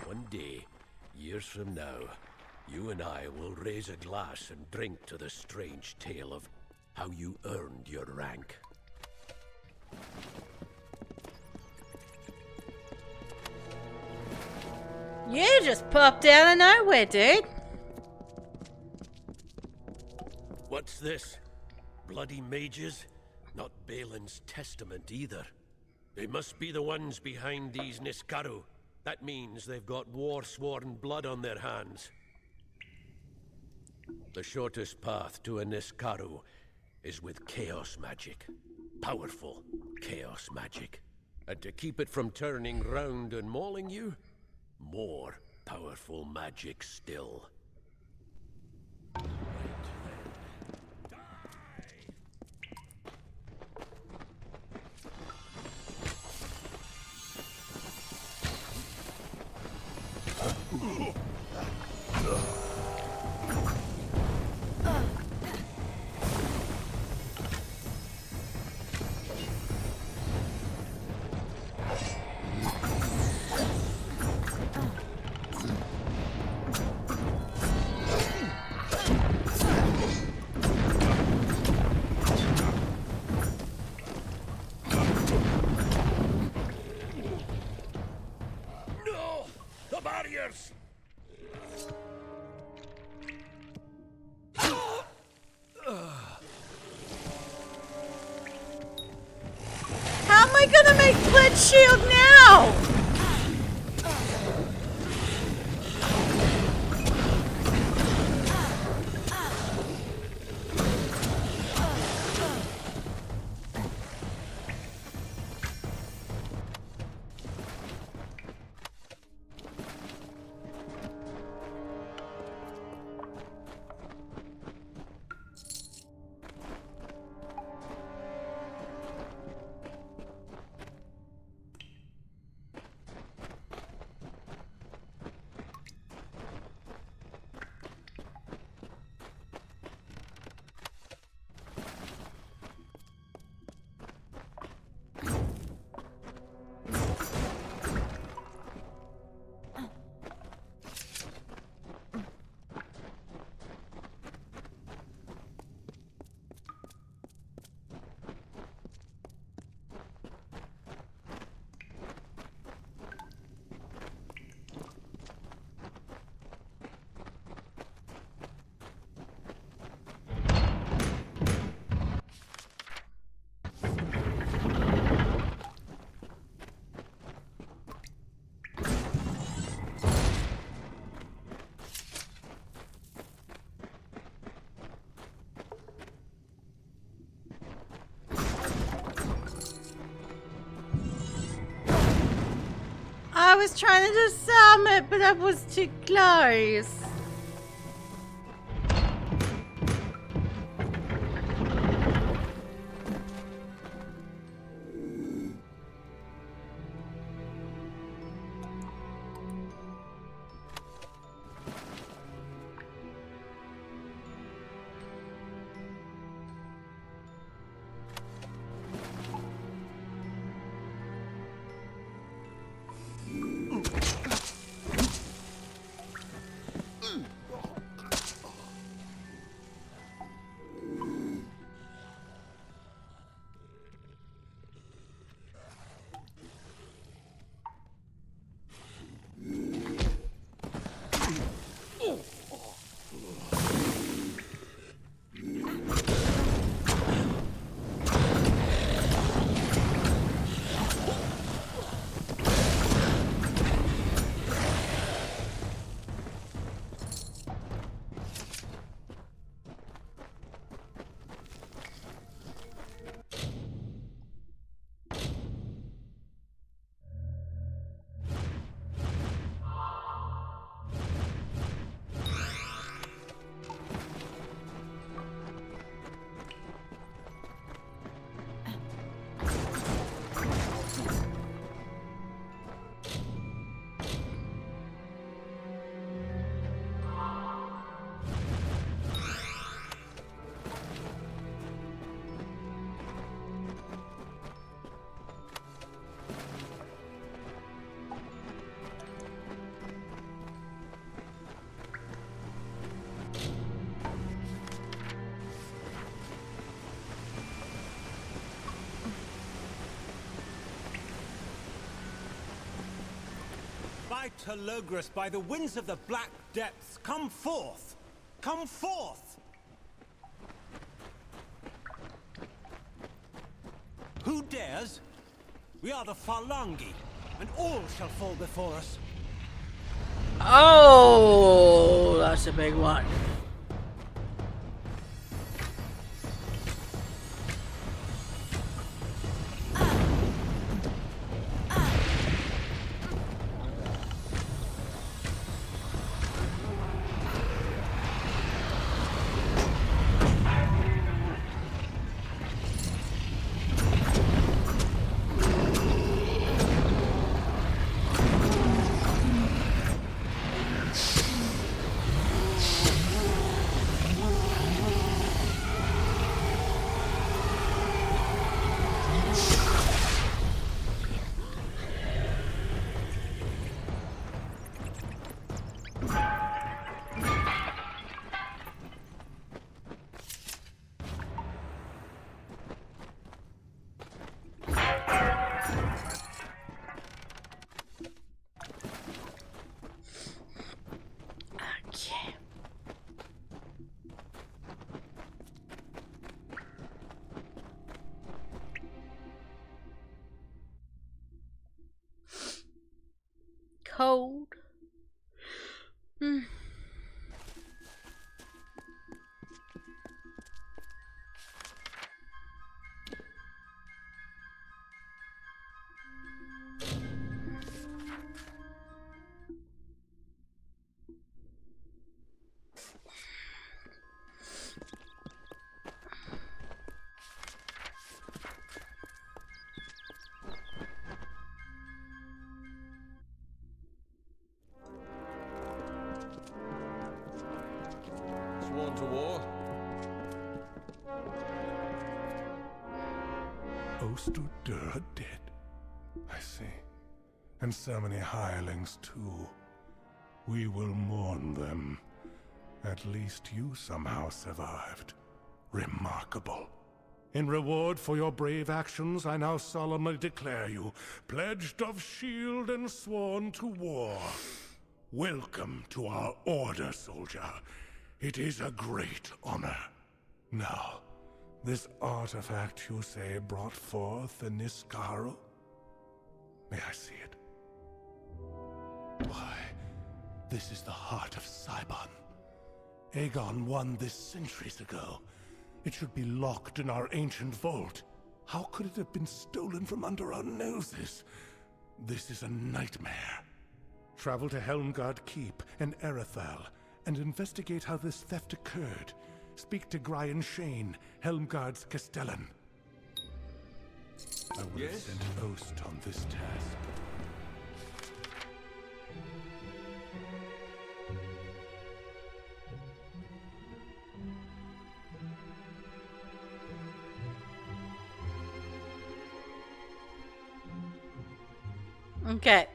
One day, years from now, you and I will raise a glass and drink to the strange tale of how you earned your rank.
You just popped out of nowhere, dude.
What's this? Bloody mages? Not Balin's testament either. They must be the ones behind these Niskaru. That means they've got war-sworn blood on their hands. The shortest path to a Niskaru is with chaos magic. Powerful chaos magic. And to keep it from turning round and mauling you, more powerful magic still.
warriors!
How am I gonna make Blitz shield now? I was trying to disarm it, but I was too close.
By Telogris, by the winds of the black depths, come forth! Come forth! Who dares? We are the Phalangi, and all shall fall before us.
Oh, that's a big one. cold.
Sworn to war?
Oster are dead. I see. And so many hirelings too. We will mourn them. At least you somehow survived. Remarkable. In reward for your brave actions, I now solemnly declare you pledged of shield and sworn to war. Welcome to our order, soldier. It is a great honor. Now, this artifact, you say, brought forth the Niskaru? May I see it? Why, this is the heart of Sibon. Aegon won this centuries ago. It should be locked in our ancient vault. How could it have been stolen from under our noses? This is a nightmare. Travel to Helmgard Keep and Erethal and investigate how this theft occurred. Speak to Brian Shane, Helmgard's Castellan. I would have sent Ost on this task.
Okay.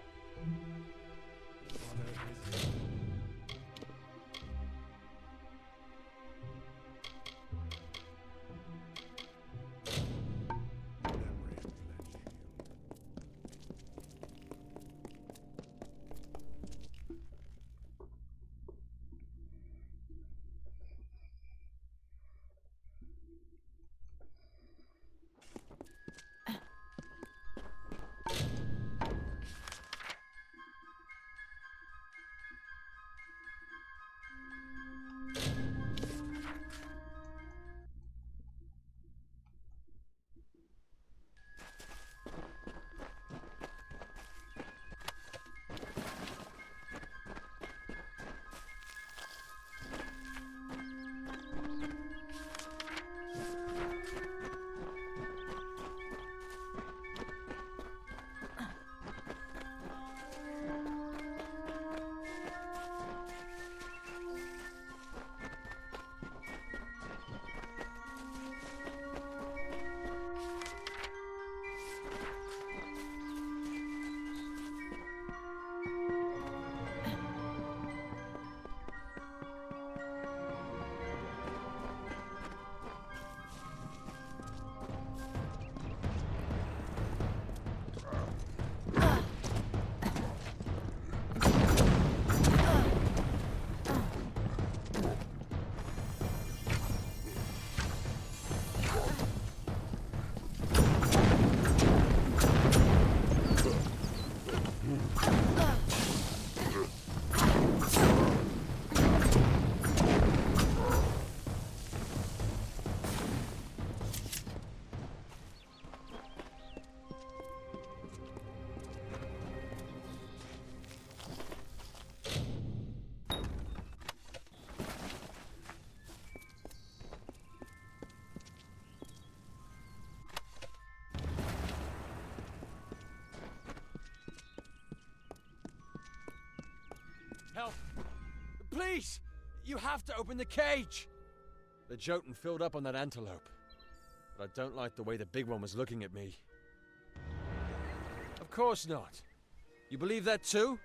Help! Please! You have to open the cage! The Jotun filled up on that antelope. But I don't like the way the big one was looking at me. Of course not. You believe that too?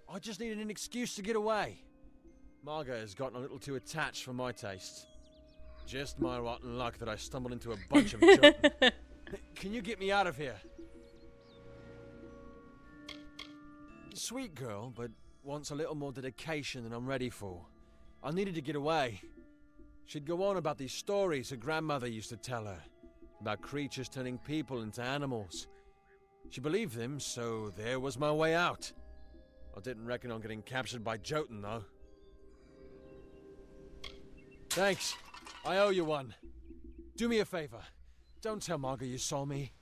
I just needed an excuse to get away. Marga has gotten a little too attached for my taste. Just my rotten luck that I stumbled into a bunch of Jotun. Can you get me out of here? Sweet girl, but wants a little more dedication than I'm ready for. I needed to get away. She'd go on about these stories her grandmother used to tell her, about creatures turning people into animals. She believed them, so there was my way out. I didn't reckon on getting captured by Jotun, though. Thanks. I owe you one. Do me a favor. Don't tell Margot you saw me.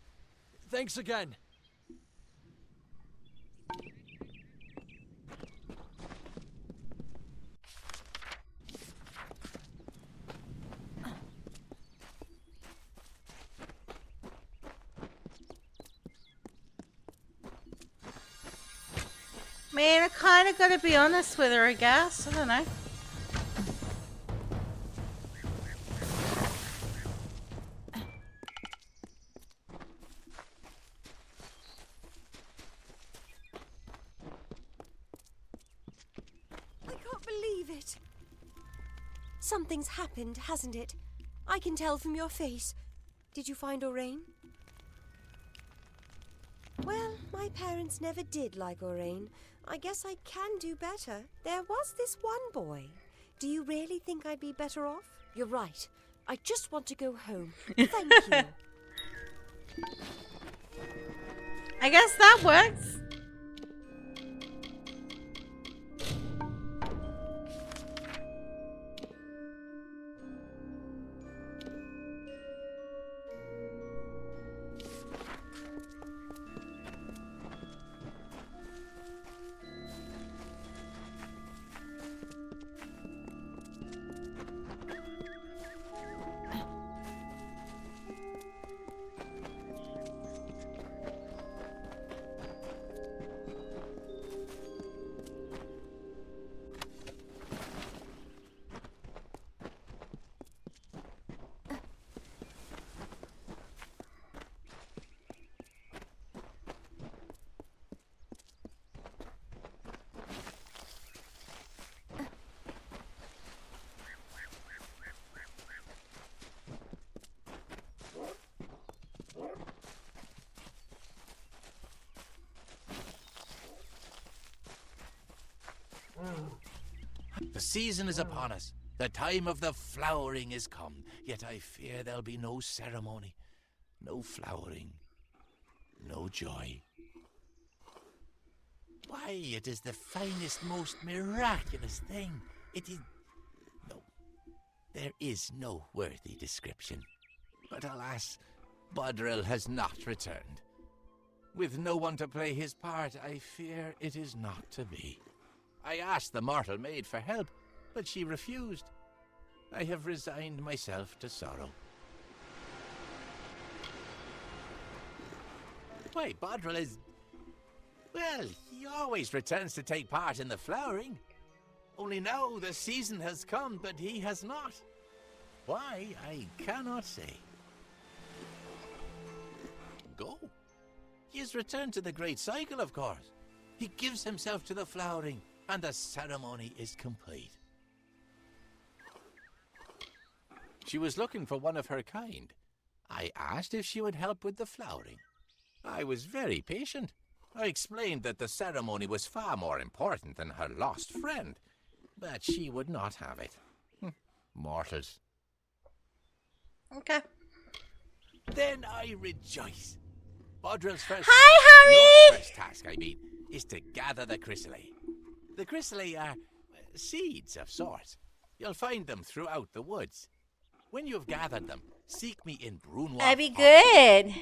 Thanks again.
Man, I kind of got to be honest with her, I guess. I don't know.
I can't believe it. Something's happened, hasn't it? I can tell from your face. Did you find Orain? Well, my parents never did like Orain. I guess I can do better. There was this one boy. Do you really think I'd be better off? You're right. I just want to go home. Thank you.
I guess that works.
The season is upon us. The time of the flowering is come. Yet I fear there'll be no ceremony, no flowering, no joy. Why, it is the finest, most miraculous thing. It is... No, there is no worthy description. But alas, Bodril has not returned. With no one to play his part, I fear it is not to be. I asked the mortal maid for help, but she refused. I have resigned myself to sorrow. Why, Bodril is... Well, he always returns to take part in the flowering. Only now the season has come, but he has not. Why, I cannot say. Go. He has returned to the great cycle, of course. He gives himself to the flowering, and the ceremony is complete. She was looking for one of her kind. I asked if she would help with the flowering. I was very patient. I explained that the ceremony was far more important than her lost friend, but she would not have it. Mortals.
Okay.
Then I rejoice. Bodril's first...
Hi, Harry!
Your first task, I mean, is to gather the chrysalis. The chrysalis are seeds of sorts. You'll find them throughout the woods. When you've gathered them, seek me in Brunwald.
That'd be good.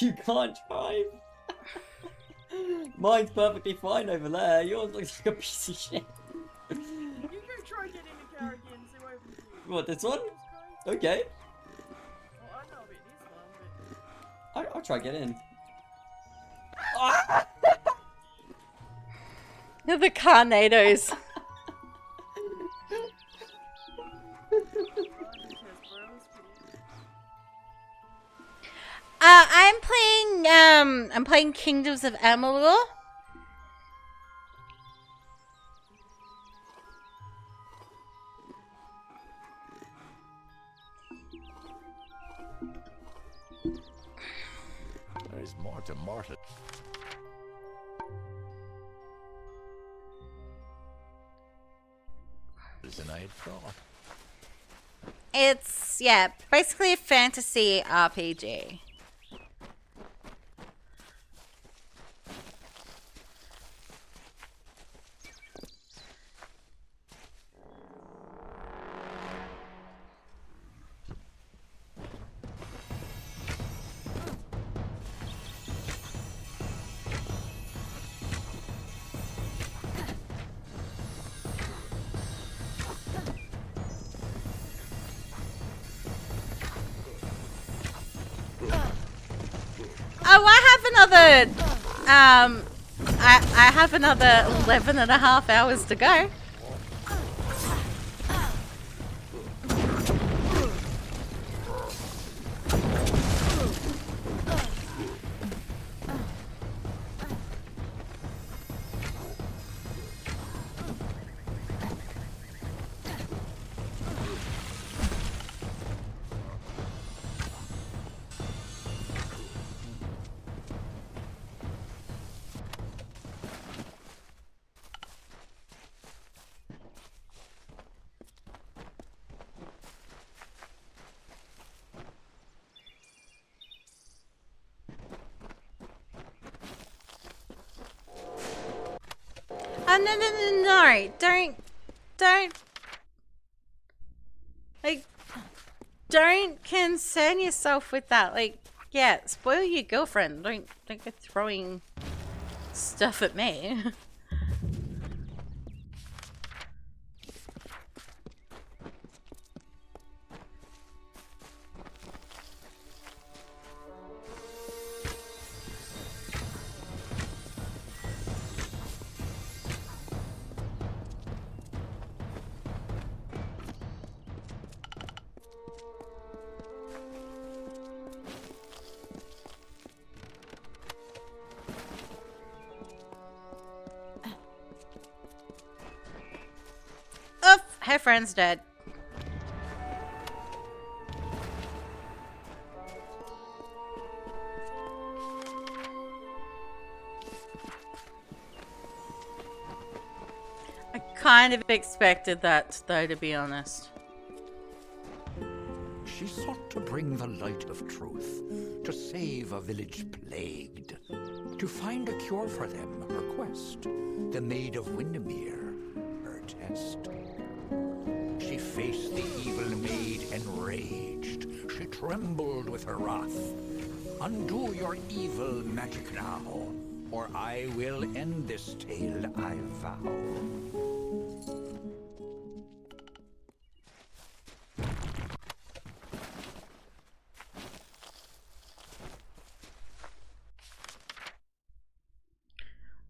You can't drive. Mine's perfectly fine over there. Yours looks like a piece of shit.
You go try getting the car again, see what happens.
What, this one? Okay.
Well, I know about this one, but...
I'll try get in.
The Carnados. I'm playing Kingdoms of Amalur.
There's more to mortal than I had thought.
It's, yeah, basically a fantasy RPG. Oh, I have another 11 and a half hours to go. No, don't, like, don't concern yourself with that. Like, yeah, spoil your girlfriend. Don't go throwing stuff at me. Her friend's dead. I kind of expected that, though, to be honest.
She sought to bring the light of truth, to save a village plagued, to find a cure for them, her quest, the Maid of Windermere, her test. She faced the evil maid enraged. She trembled with her wrath. Undo your evil magic now, or I will end this tale, I vow.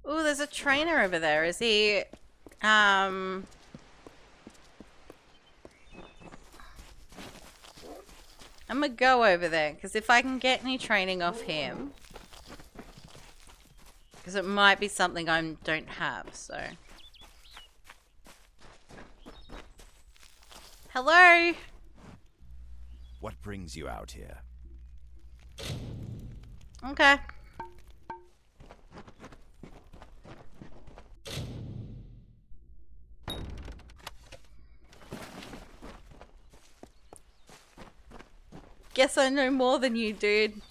Ooh, there's a trainer over there. Is he, I'm gonna go over there, because if I can get any training off him, because it might be something I don't have, so. Hello?
What brings you out here?
Okay. Guess I know more than you, dude.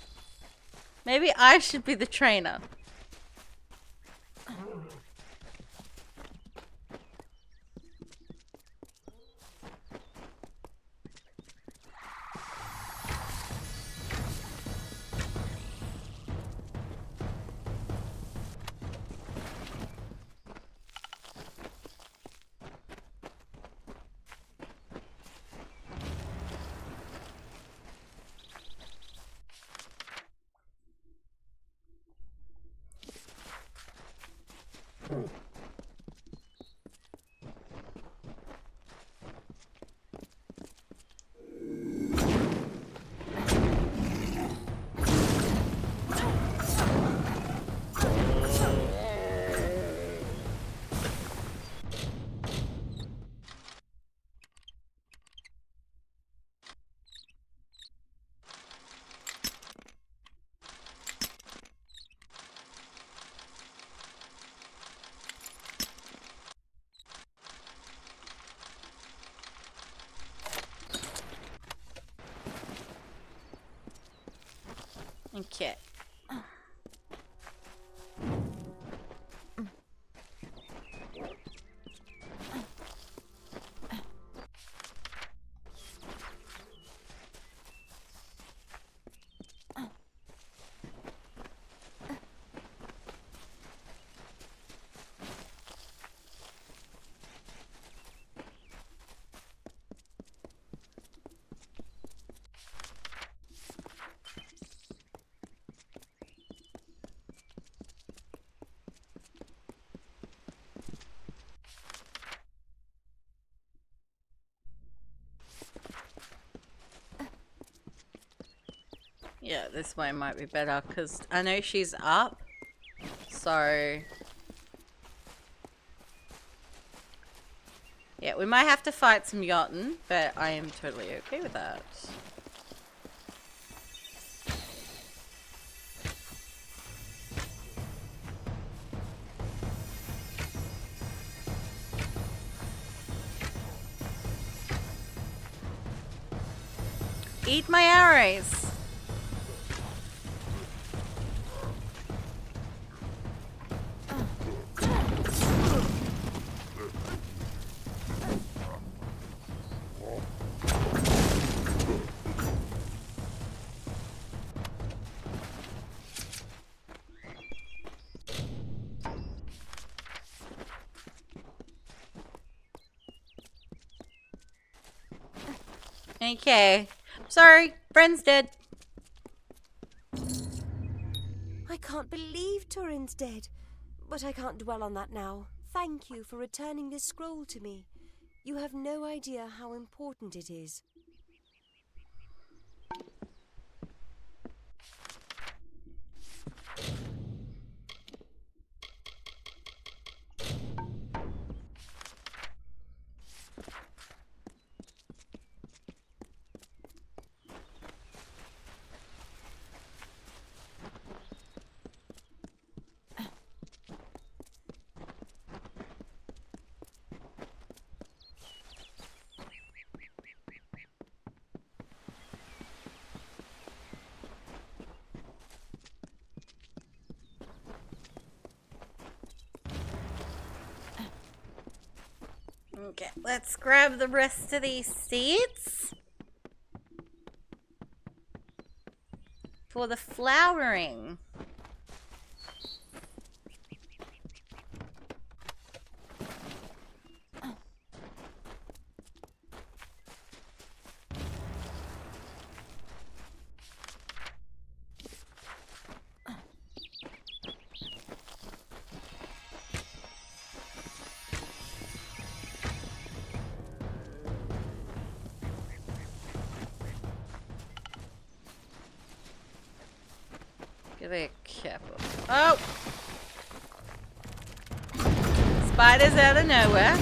Maybe I should be the trainer. Okay. Yeah, this way might be better because I know she's up. So yeah, we might have to fight some Jotun, but I am totally okay with that. Eat my arrows. Okay. Sorry, friend's dead.
I can't believe Turin's dead. But I can't dwell on that now. Thank you for returning this scroll to me. You have no idea how important it is.
Okay, let's grab the rest of these seeds for the flowering. Be careful. Oh! Spiders out of nowhere.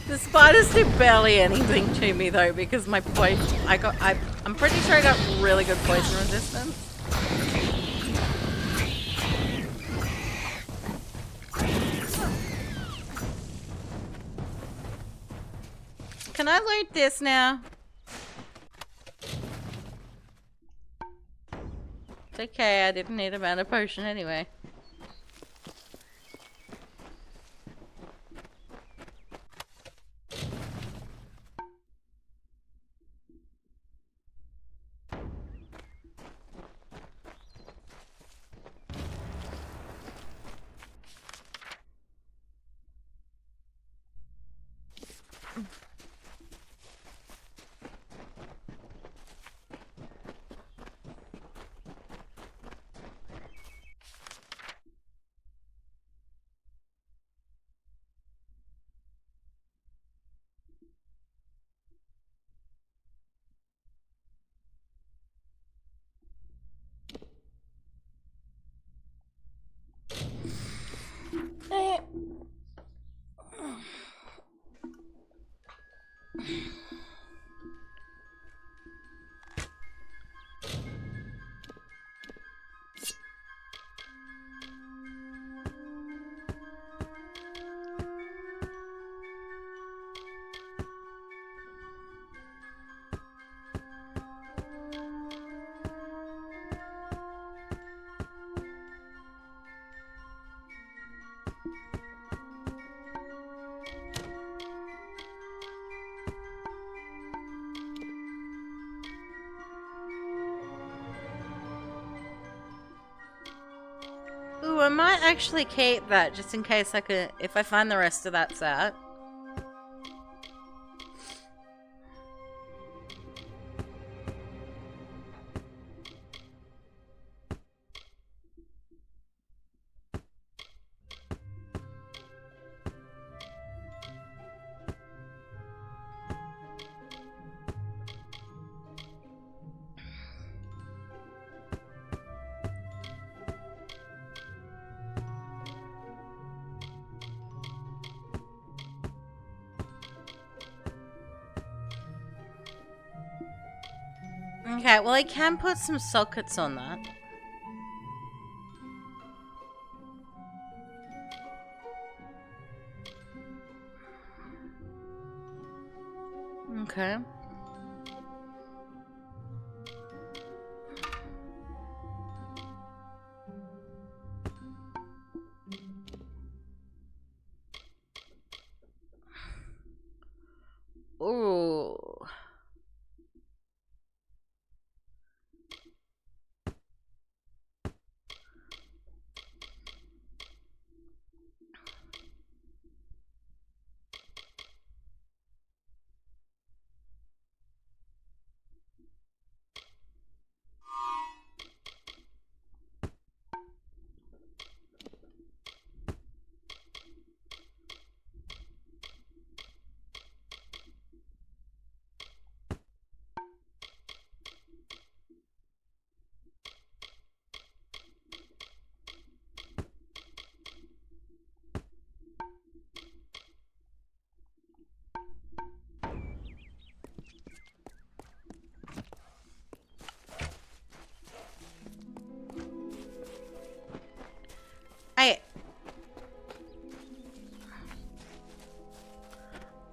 The spiders do barely anything to me though, because my poison, I'm pretty sure I got really good poison resistance. Can I loot this now? It's okay, I didn't need a mana potion anyway. Ooh, I might actually keep that just in case I could, if I find the rest of that set. Okay, well I can put some sockets on that. Okay. Ooh.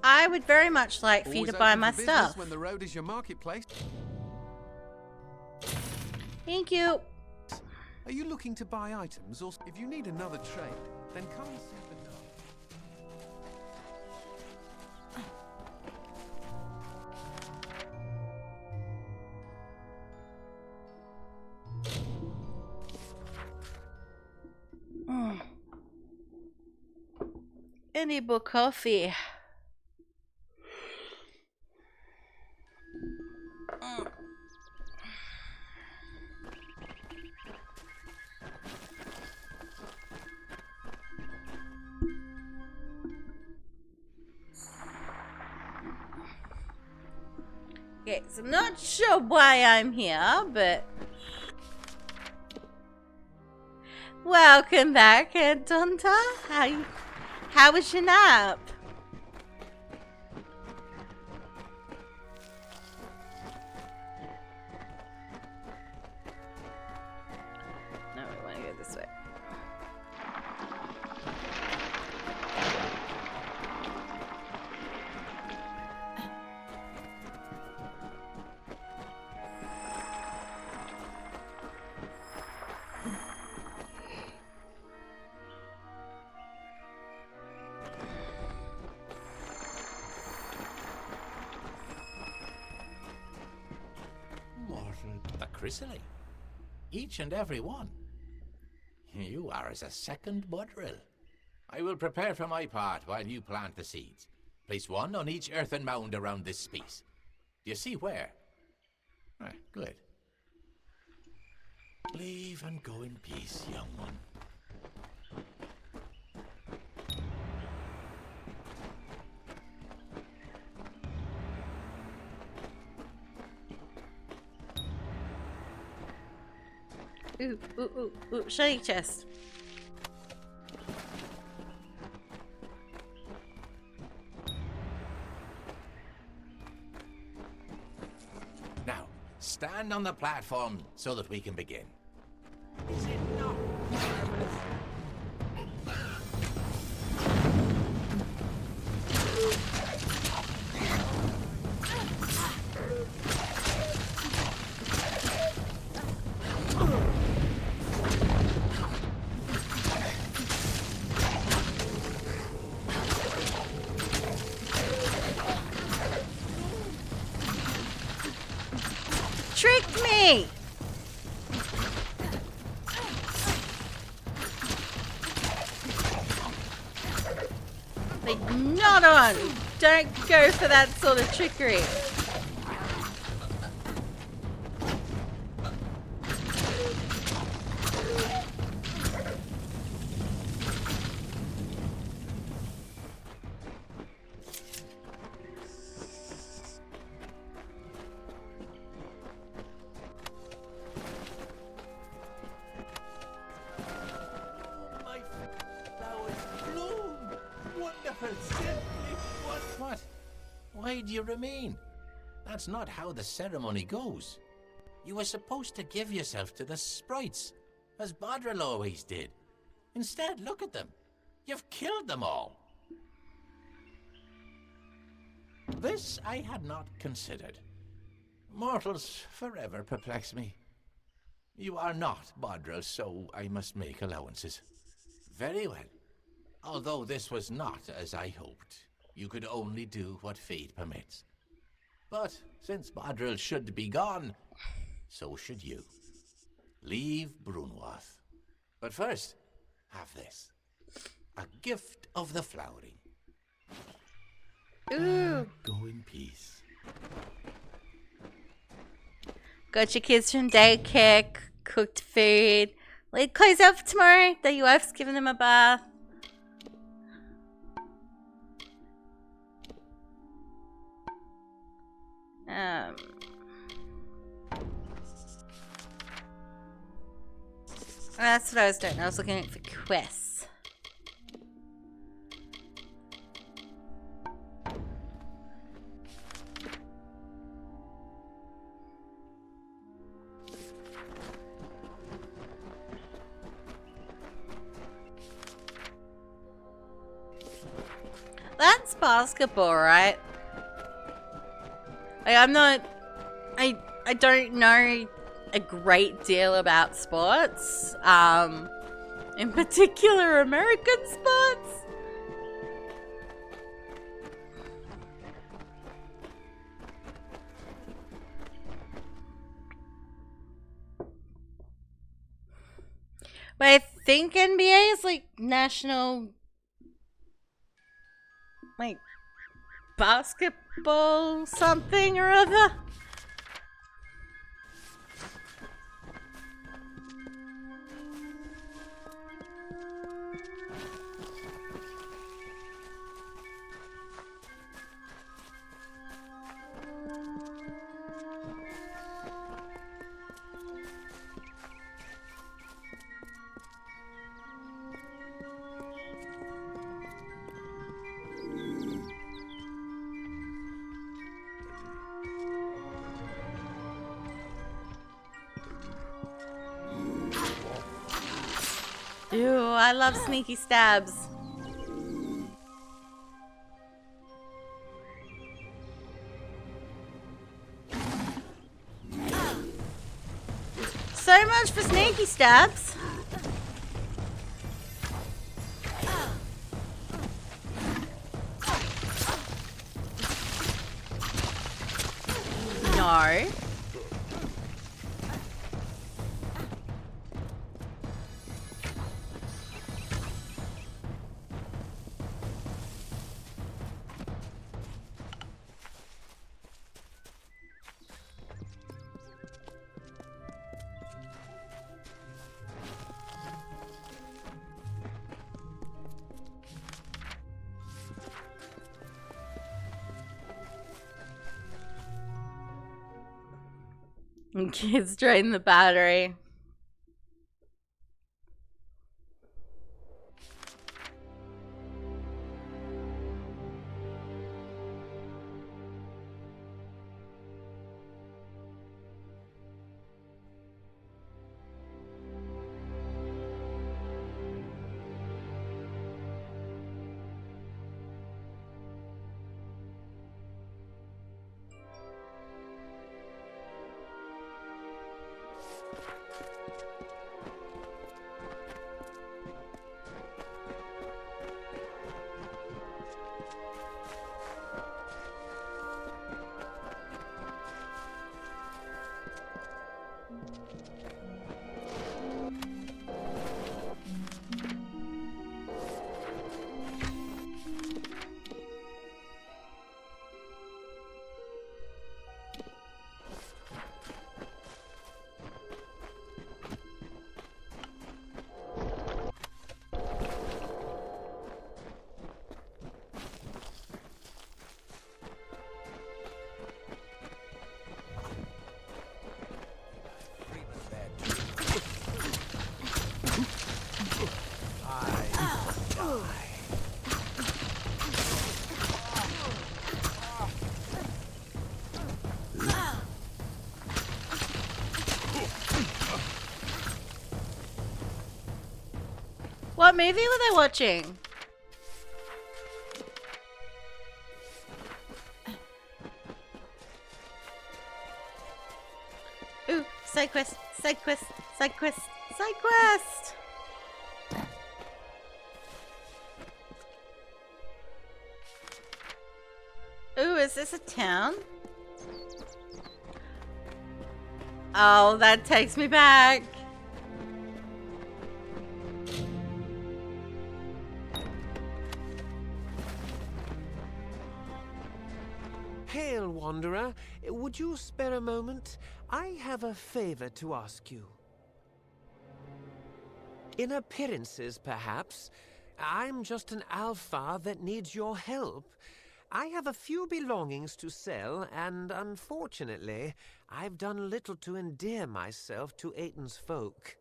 I would very much like for you to buy my stuff.
When the road is your marketplace.
Thank you.
Are you looking to buy items, or if you need another trade, then come and see Bernard.
Any book coffee. Okay, so I'm not sure why I'm here, but welcome back, Donta. How was your nap? No, we want to go this way.
The chrysalis. Each and every one. You are as a second Budrill. I will prepare for my part while you plant the seeds. Place one on each earthen mound around this space. Do you see where? Ah, good. Leave and go in peace, young one.
Ooh, ooh, ooh, ooh, shiny chest.
Now, stand on the platform so that we can begin.
Is it not marvelous?
Tricked me! Not on! Don't go for that sort of trickery.
My flowers bloom! Wonderful, simply what? Why do you remain? That's not how the ceremony goes. You were supposed to give yourself to the sprites, as Bodril always did. Instead, look at them. You've killed them all. This I had not considered. Mortals forever perplex me. You are not Bodril, so I must make allowances. Very well. Although this was not as I hoped, you could only do what fate permits. But since Bodril should be gone, so should you. Leave Brunwath. But first, have this. A gift of the flowering.
Ooh.
Go in peace.
Got your kids from daycare, cooked food. Late clothes out for tomorrow. The wife's giving them a bath. That's what I was doing. I was looking for quests. That's basketball, right? I'm not... I don't know a great deal about sports. In particular American sports. But I think NBA is like national, like, basketball something or other. Ew, I love sneaky stabs. So much for sneaky stabs. No. Kids drain the battery. What movie were they watching? Ooh, side quest, side quest, side quest, side quest! Ooh, is this a town? Oh, that takes me back.
Hail, Wanderer. Would you spare a moment? I have a favor to ask you. In appearances, perhaps. I'm just an alpha that needs your help. I have a few belongings to sell, and unfortunately, I've done little to endear myself to Aiton's folk.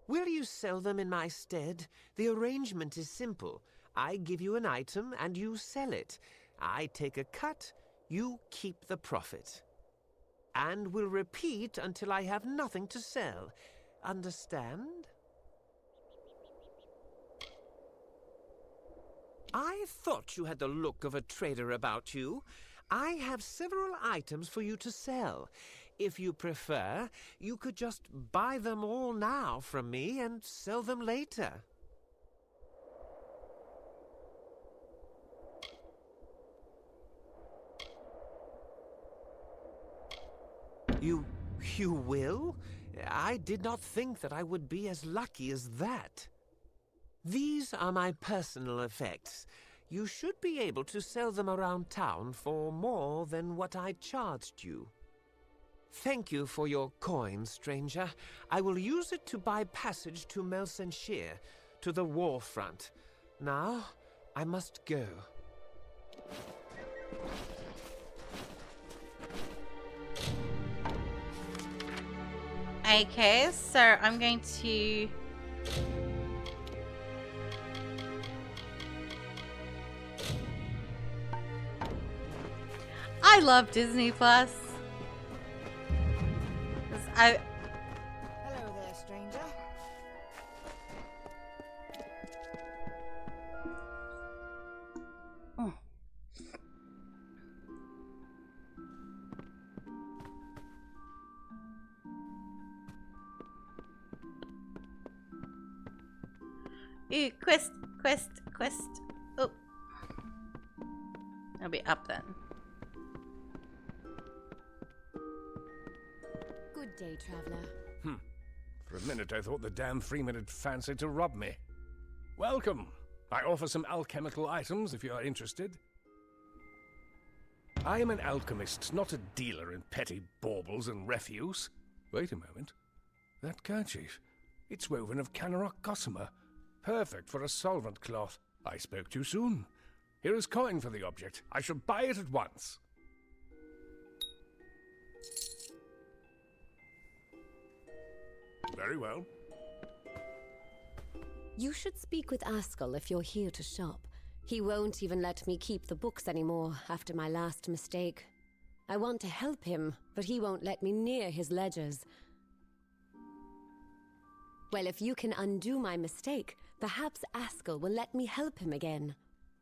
Will you sell them in my stead? The arrangement is simple. I give you an item, and you sell it. I take a cut, you keep the profit. And will repeat until I have nothing to sell. Understand? I thought you had the look of a trader about you. I have several items for you to sell. If you prefer, you could just buy them all now from me and sell them later. You will? I did not think that I would be as lucky as that. These are my personal effects. You should be able to sell them around town for more than what I charged you. Thank you for your coin, stranger. I will use it to buy passage to Melsenshire, to the war front. Now, I must go.
Okay, so I'm going to... I love Disney Plus.
Hello there, stranger.
Oh. Ooh, quest. Oh. I'll be up then.
Good day, traveler.
For a minute I thought the damn Freeman had fancied to rob me. Welcome. I offer some alchemical items if you are interested. I am an alchemist, not a dealer in petty baubles and refuse. Wait a moment. That kerchief. It's woven of Canarok gossamer. Perfect for a solvent cloth. I spoke too soon. Here is coin for the object. I shall buy it at once. Very well.
You should speak with Askell if you're here to shop. He won't even let me keep the books anymore after my last mistake. I want to help him, but he won't let me near his ledgers. Well, if you can undo my mistake, perhaps Askell will let me help him again.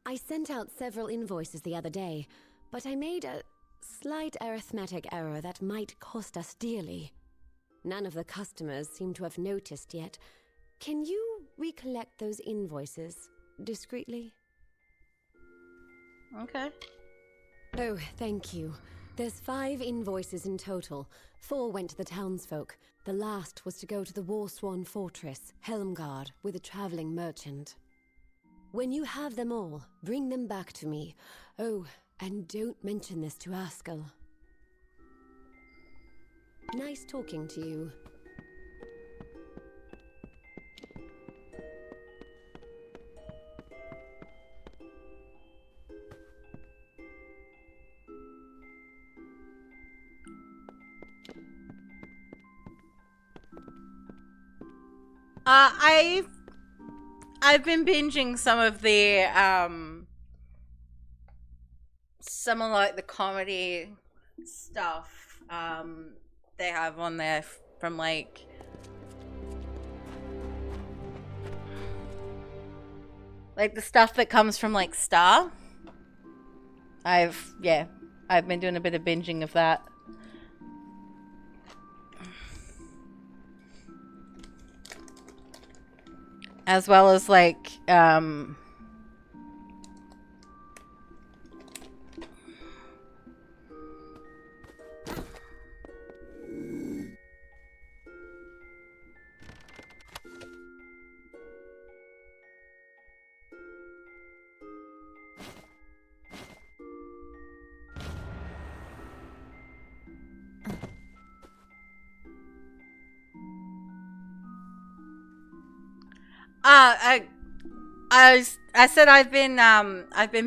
I sent out several invoices the other day, but I made a slight arithmetic error that might cost us dearly. None of the customers seem to have noticed yet. Can you recollect those invoices discreetly?
Okay.
Oh, thank you. There's 5 invoices in total. 4 went to the townsfolk. The last was to go to the Warsworn Fortress, Helmgard, with a traveling merchant. When you have them all, bring them back to me. Oh, and don't mention this to Askell. Nice talking to you.
I've been binging some of the some of like the comedy stuff they have on there from like Like the stuff that comes from like Star. I've been doing a bit of binging of that. As well as like I said I've been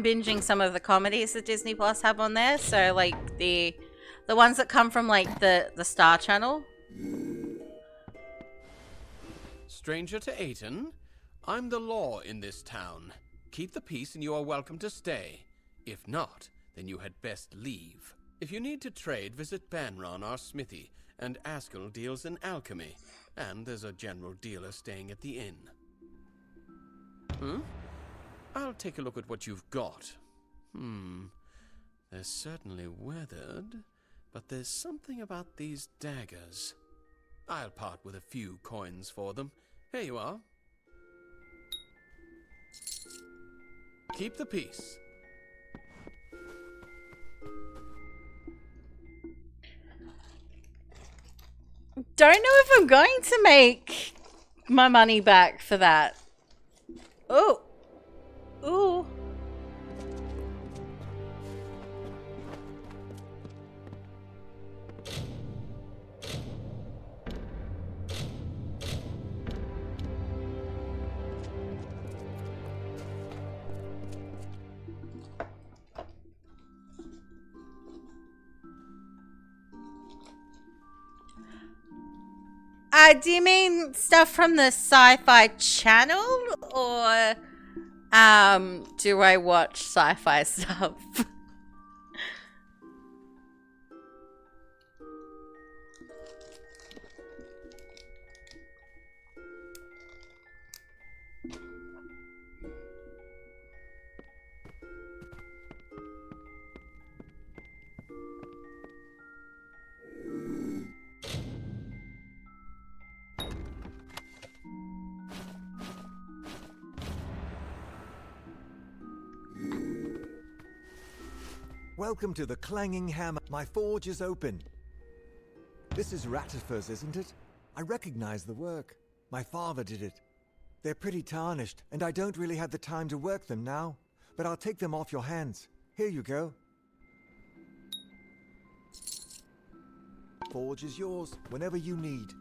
binging some of the comedies that Disney Plus have on there. So like the ones that come from like the Star Channel.
Stranger to Ayton, I'm the law in this town. Keep the peace and you are welcome to stay. If not, then you had best leave. If you need to trade, visit Banron, our smithy, and Askell deals in alchemy. And there's a general dealer staying at the inn. I'll take a look at what you've got. They're certainly weathered, but there's something about these daggers. I'll part with a few coins for them. Here you are. Keep the peace.
Don't know if I'm going to make my money back for that. Oh. Ooh. Do you mean stuff from the Sci-Fi Channel, or do I watch sci-fi stuff?
Welcome to the Clanging Hammer. My forge is open. This is Rattifers, isn't it? I recognize the work. My father did it. They're pretty tarnished, and I don't really have the time to work them now. But I'll take them off your hands. Here you go. Forge is yours, whenever you need.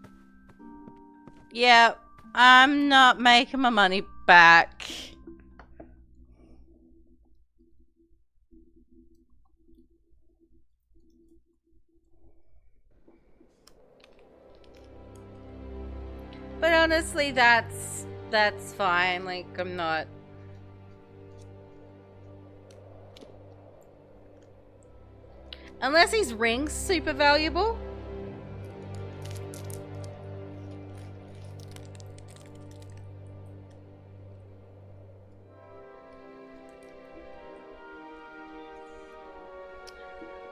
Yeah, I'm not making my money back. But honestly, that's fine. Like, I'm not... Unless his ring's super valuable.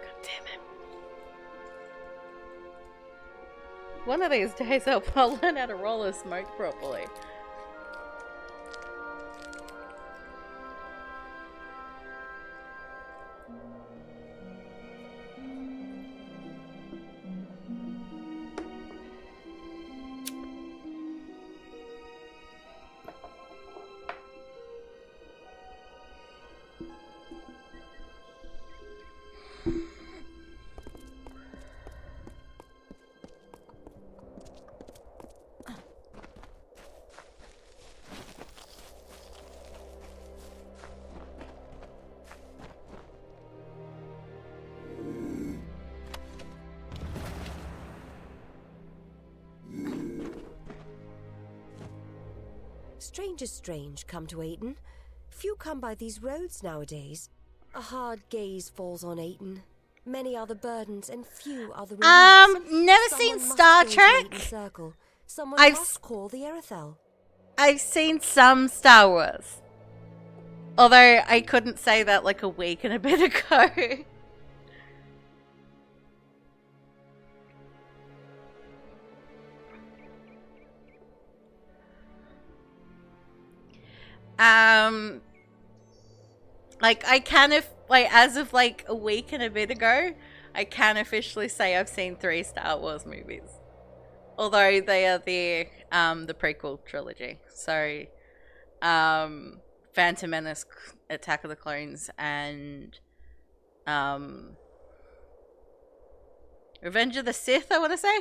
God damn it. One of these days I'll learn how to roll a smoke properly.
Strangers strange come to Ayton. Few come by these roads nowadays. A hard gaze falls on Ayton. Many are the burdens and few are the reliefs.
Never seen Star Trek.
Someone must call the Erethel.
I've seen some Star Wars. Although I couldn't say that like a week and a bit ago. Like I can as of like a week and a bit ago, I can officially say I've seen 3 Star Wars movies. Although they are the prequel trilogy. So Phantom Menace, Attack of the Clones, and Revenge of the Sith, I want to say.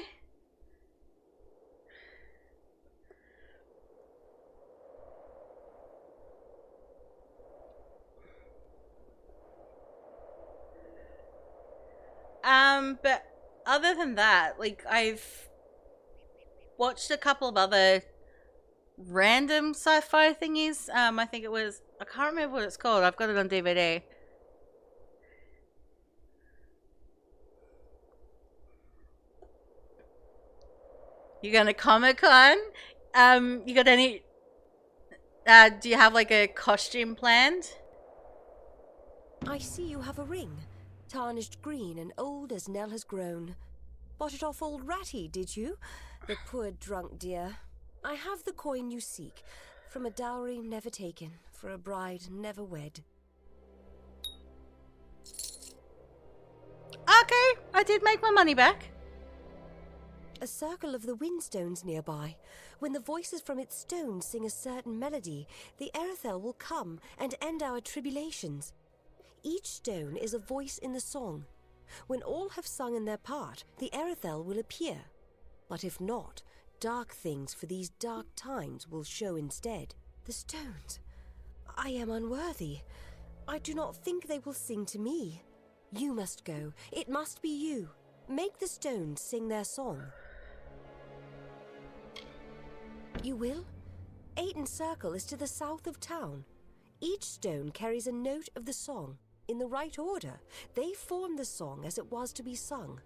But other than that, like I've watched a couple of other random sci-fi thingies. I think it was, I can't remember what it's called. I've got it on DVD. You going to Comic-Con? You got any? Do you have like a costume planned?
I see you have a ring, tarnished green and old as Nell has grown. Bought it off old Ratty, did you? The poor drunk dear. I have the coin you seek, from a dowry never taken, for a bride never wed.
Okay, I did make my money back.
A circle of the windstones nearby. When the voices from its stones sing a certain melody, the Erethel will come and end our tribulations. Each stone is a voice in the song. When all have sung in their part, the Erethel will appear. But if not, dark things for these dark times will show instead. The stones. I am unworthy. I do not think they will sing to me. You must go. It must be you. Make the stones sing their song. You will? Ayton Circle is to the south of town. Each stone carries a note of the song. In the right order, they form the song as it was to be sung.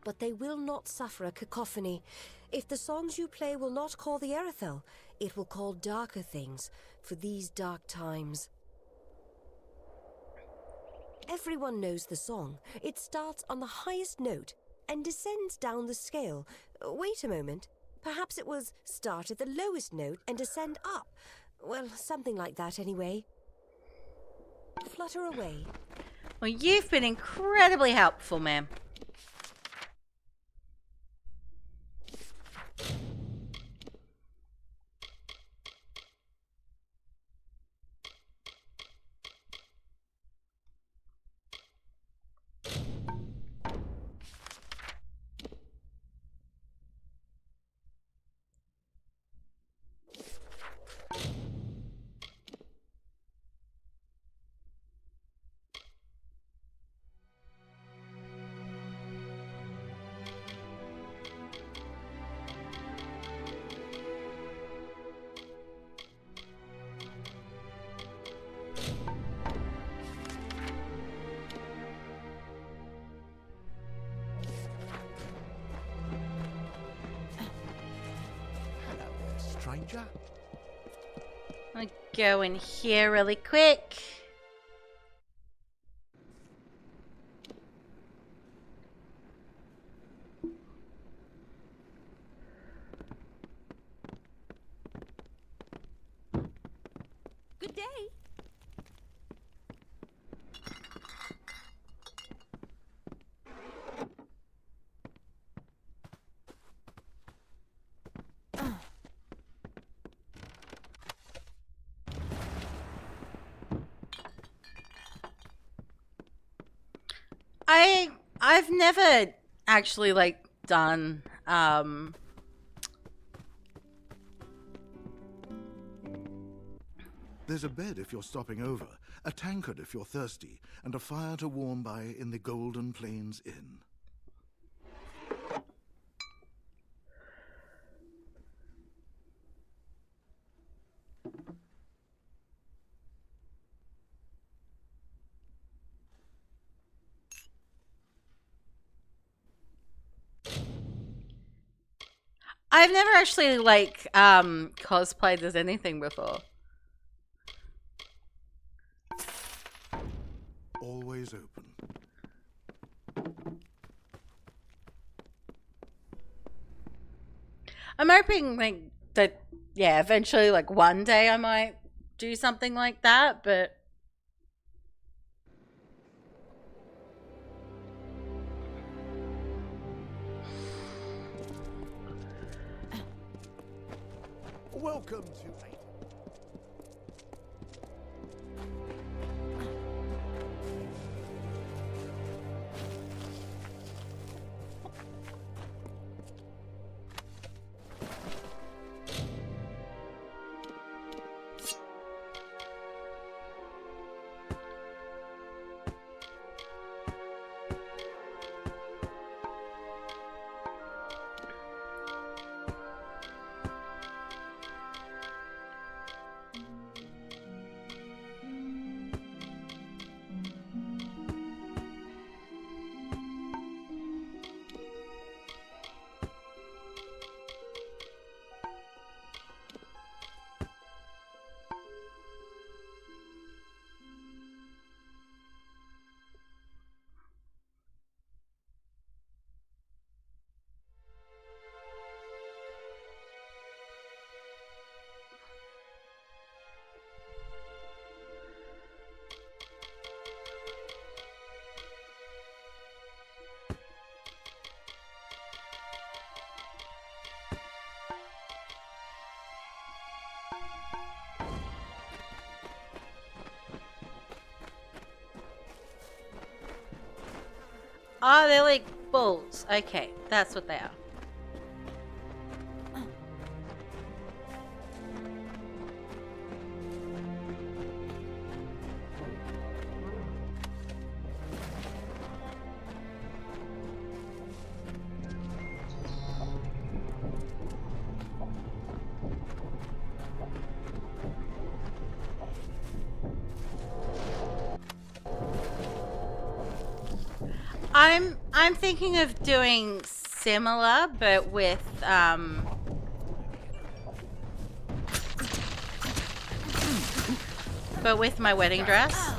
But they will not suffer a cacophony. If the songs you play will not call the Erethel, it will call darker things for these dark times. Everyone knows the song. It starts on the highest note and descends down the scale. Wait a moment. Perhaps it was start at the lowest note and descend up. Well, something like that anyway. Flutter away.
Well, you've been incredibly helpful, ma'am.
Stranger?
I'll go in here really quick.
Good day.
I've never actually like done
There's a bed if you're stopping over, a tankard if you're thirsty, and a fire to warm by in the Golden Plains Inn.
I've never actually like cosplayed as anything before.
always open.
I'm hoping like that. Yeah, eventually, like one day, I might do something like that. But
Welcome to...
oh, they're like balls. Okay, that's what they are. I'm thinking of doing similar, but with my wedding dress.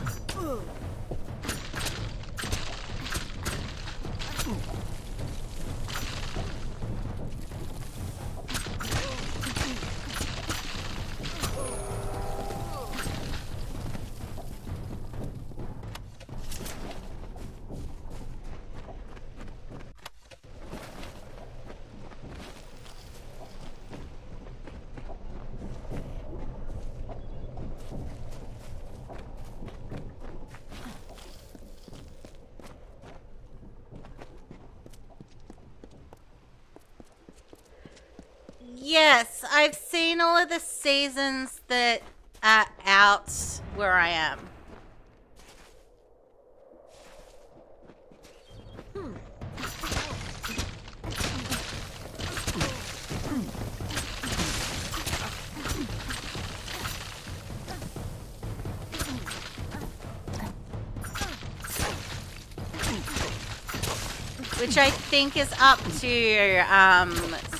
Yes, I've seen all of the seasons that are out where I am. Which I think is up to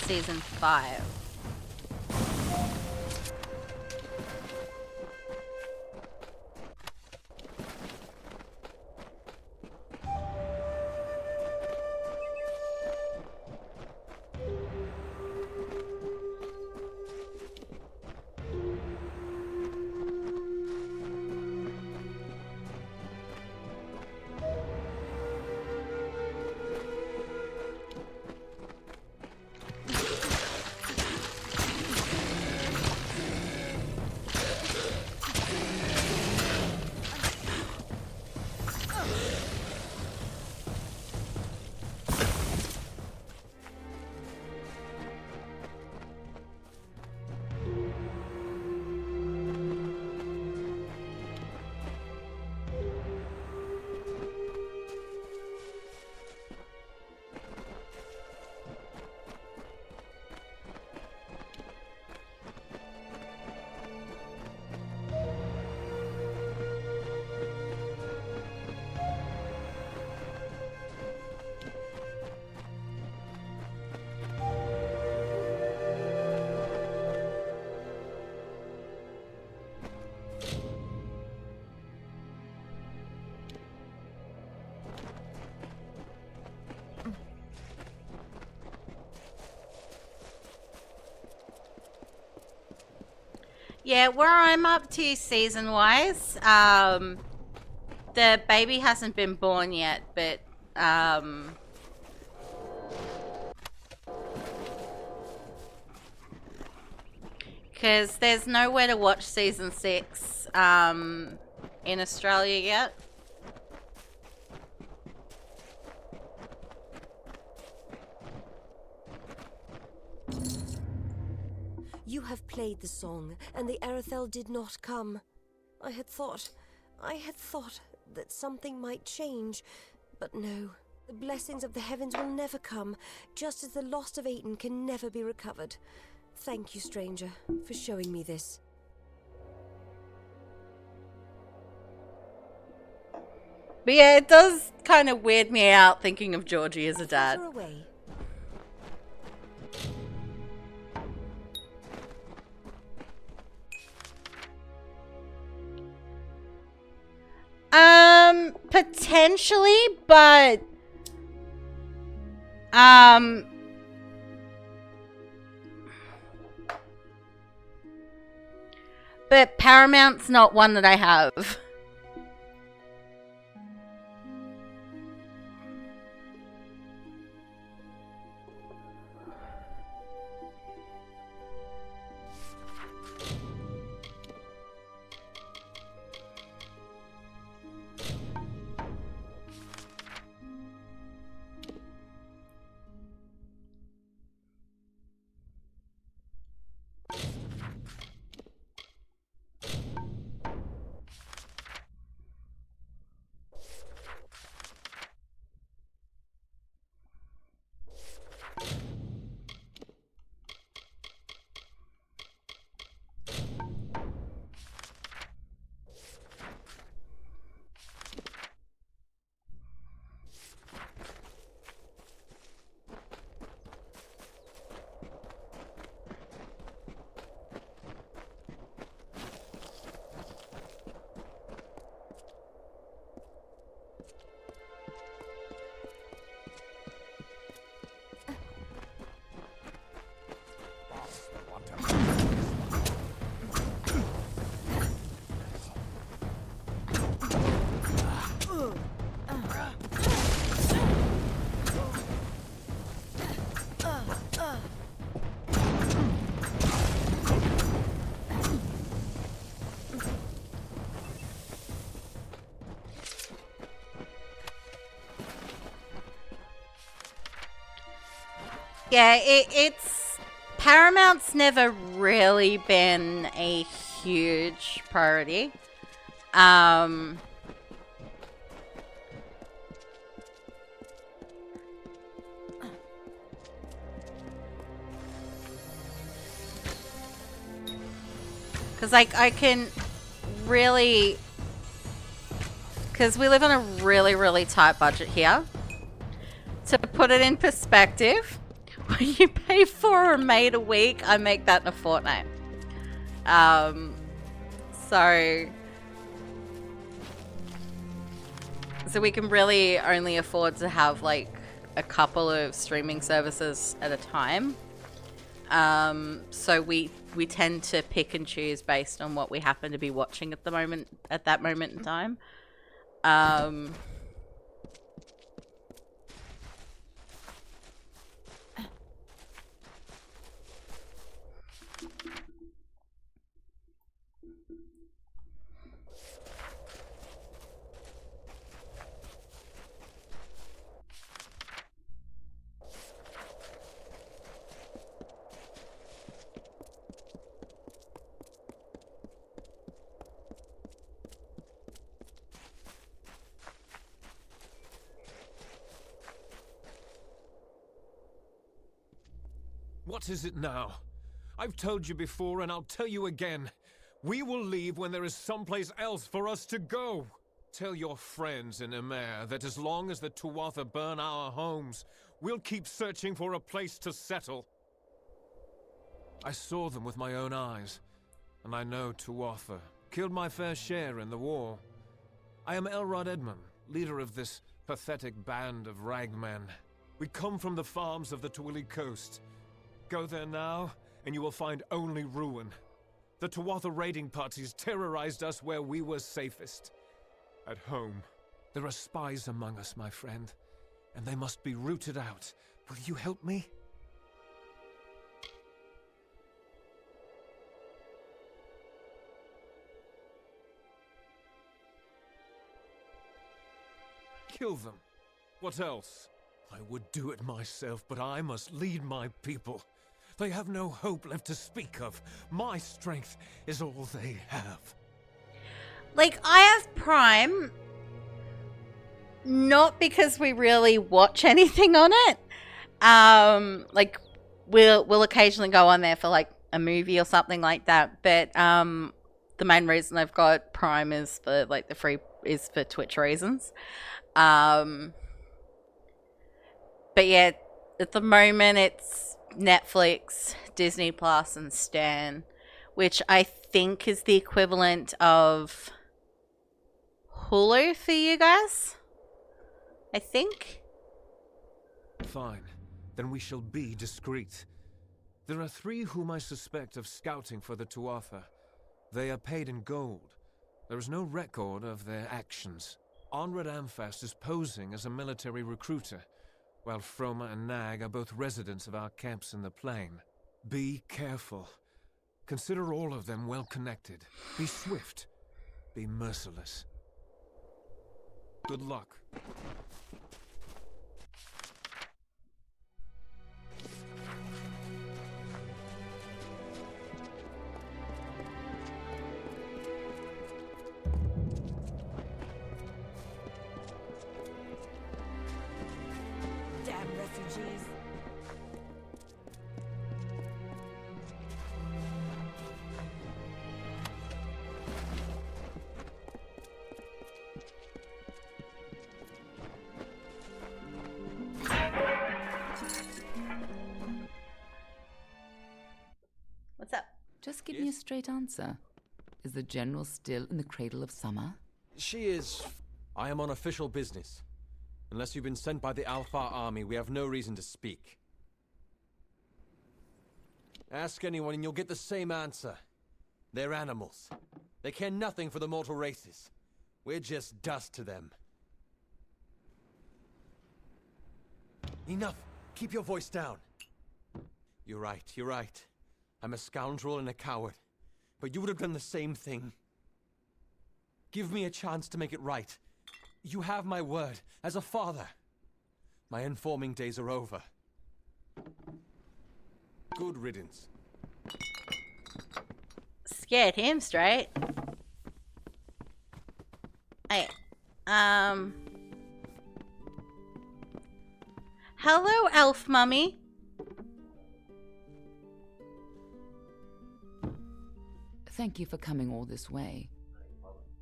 season 5. Yeah, where I'm up to season-wise, the baby hasn't been born yet, but, because there's nowhere to watch season 6, in Australia yet.
You have played the song, and the Arethel did not come. I had thought that something might change, but no. The blessings of the heavens will never come, just as the lost of Aten can never be recovered. Thank you, stranger, for showing me this.
But yeah, it does kind of weird me out thinking of Georgie as a dad.
Flutter away.
Potentially, but but Paramount's not one that I have. Yeah, it's Paramount's never really been a huge priority. Because I can really, because we live on a really, really tight budget here. To put it in perspective, when you pay for a maid a week, I make that in a fortnight. So we can really only afford to have like a couple of streaming services at a time. So we tend to pick and choose based on what we happen to be watching at that moment in time.
What is it now? I've told you before and I'll tell you again. We will leave when there is someplace else for us to go. Tell your friends in Emer that as long as the Tuatha burn our homes, we'll keep searching for a place to settle. I saw them with my own eyes, and I know Tuatha killed my fair share in the war. I am Elrod Edmund, leader of this pathetic band of ragmen. We come from the farms of the Twilly Coast. Go there now, and you will find only ruin. The Tuatha raiding parties terrorized us where we were safest. At home. There are spies among us, my friend, and they must be rooted out. Will you help me? Kill them. What else? I would do it myself, but I must lead my people. They have no hope left to speak of. My strength is all they have.
Like, I have Prime, not because we really watch anything on it. Like, we'll occasionally go on there for, like, a movie or something like that. But the main reason I've got Prime is for, like, is for Twitch reasons. But yeah, at the moment it's Netflix, Disney Plus, and Stan, which I think is the equivalent of Hulu for you guys. I think.
Fine. Then we shall be discreet. There are 3 whom I suspect of scouting for the Tuatha. They are paid in gold. There is no record of their actions. Onred Amphast is posing as a military recruiter, while Froma and Nag are both residents of our camps in the plain. Be careful. Consider all of them well connected. Be swift. Be merciless. Good luck.
Damn refugees.
What's up?
Just give me a straight answer. Is the general still in the cradle of summer?
She is. I am on official business. Unless you've been sent by the Alpha army, we have no reason to speak. Ask anyone and you'll get the same answer. They're animals. They care nothing for the mortal races. We're just dust to them. Enough! Keep your voice down. You're right. I'm a scoundrel and a coward. But you would have done the same thing. Give me a chance to make it right. You have my word, as a father. My informing days are over. Good riddance.
Scared him straight. Hey, hello, elf mummy.
Thank you for coming all this way.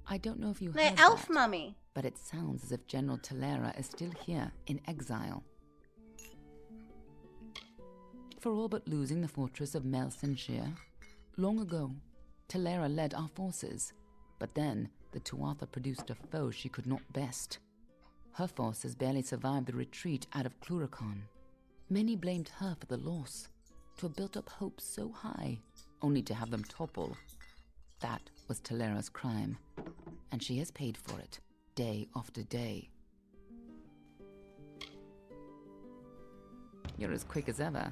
I don't know if you
The
heard
elf
that,
mummy.
but it sounds as if General Talera is still here, in exile. For all but losing the fortress of Mel Senshir. Long ago, Talera led our forces, but then the Tuatha produced a foe she could not best. Her forces barely survived the retreat out of Cluracan. Many blamed her for the loss, to have built up hopes so high, only to have them topple. That was Talera's crime, and she has paid for it, day after day. You're as quick as ever.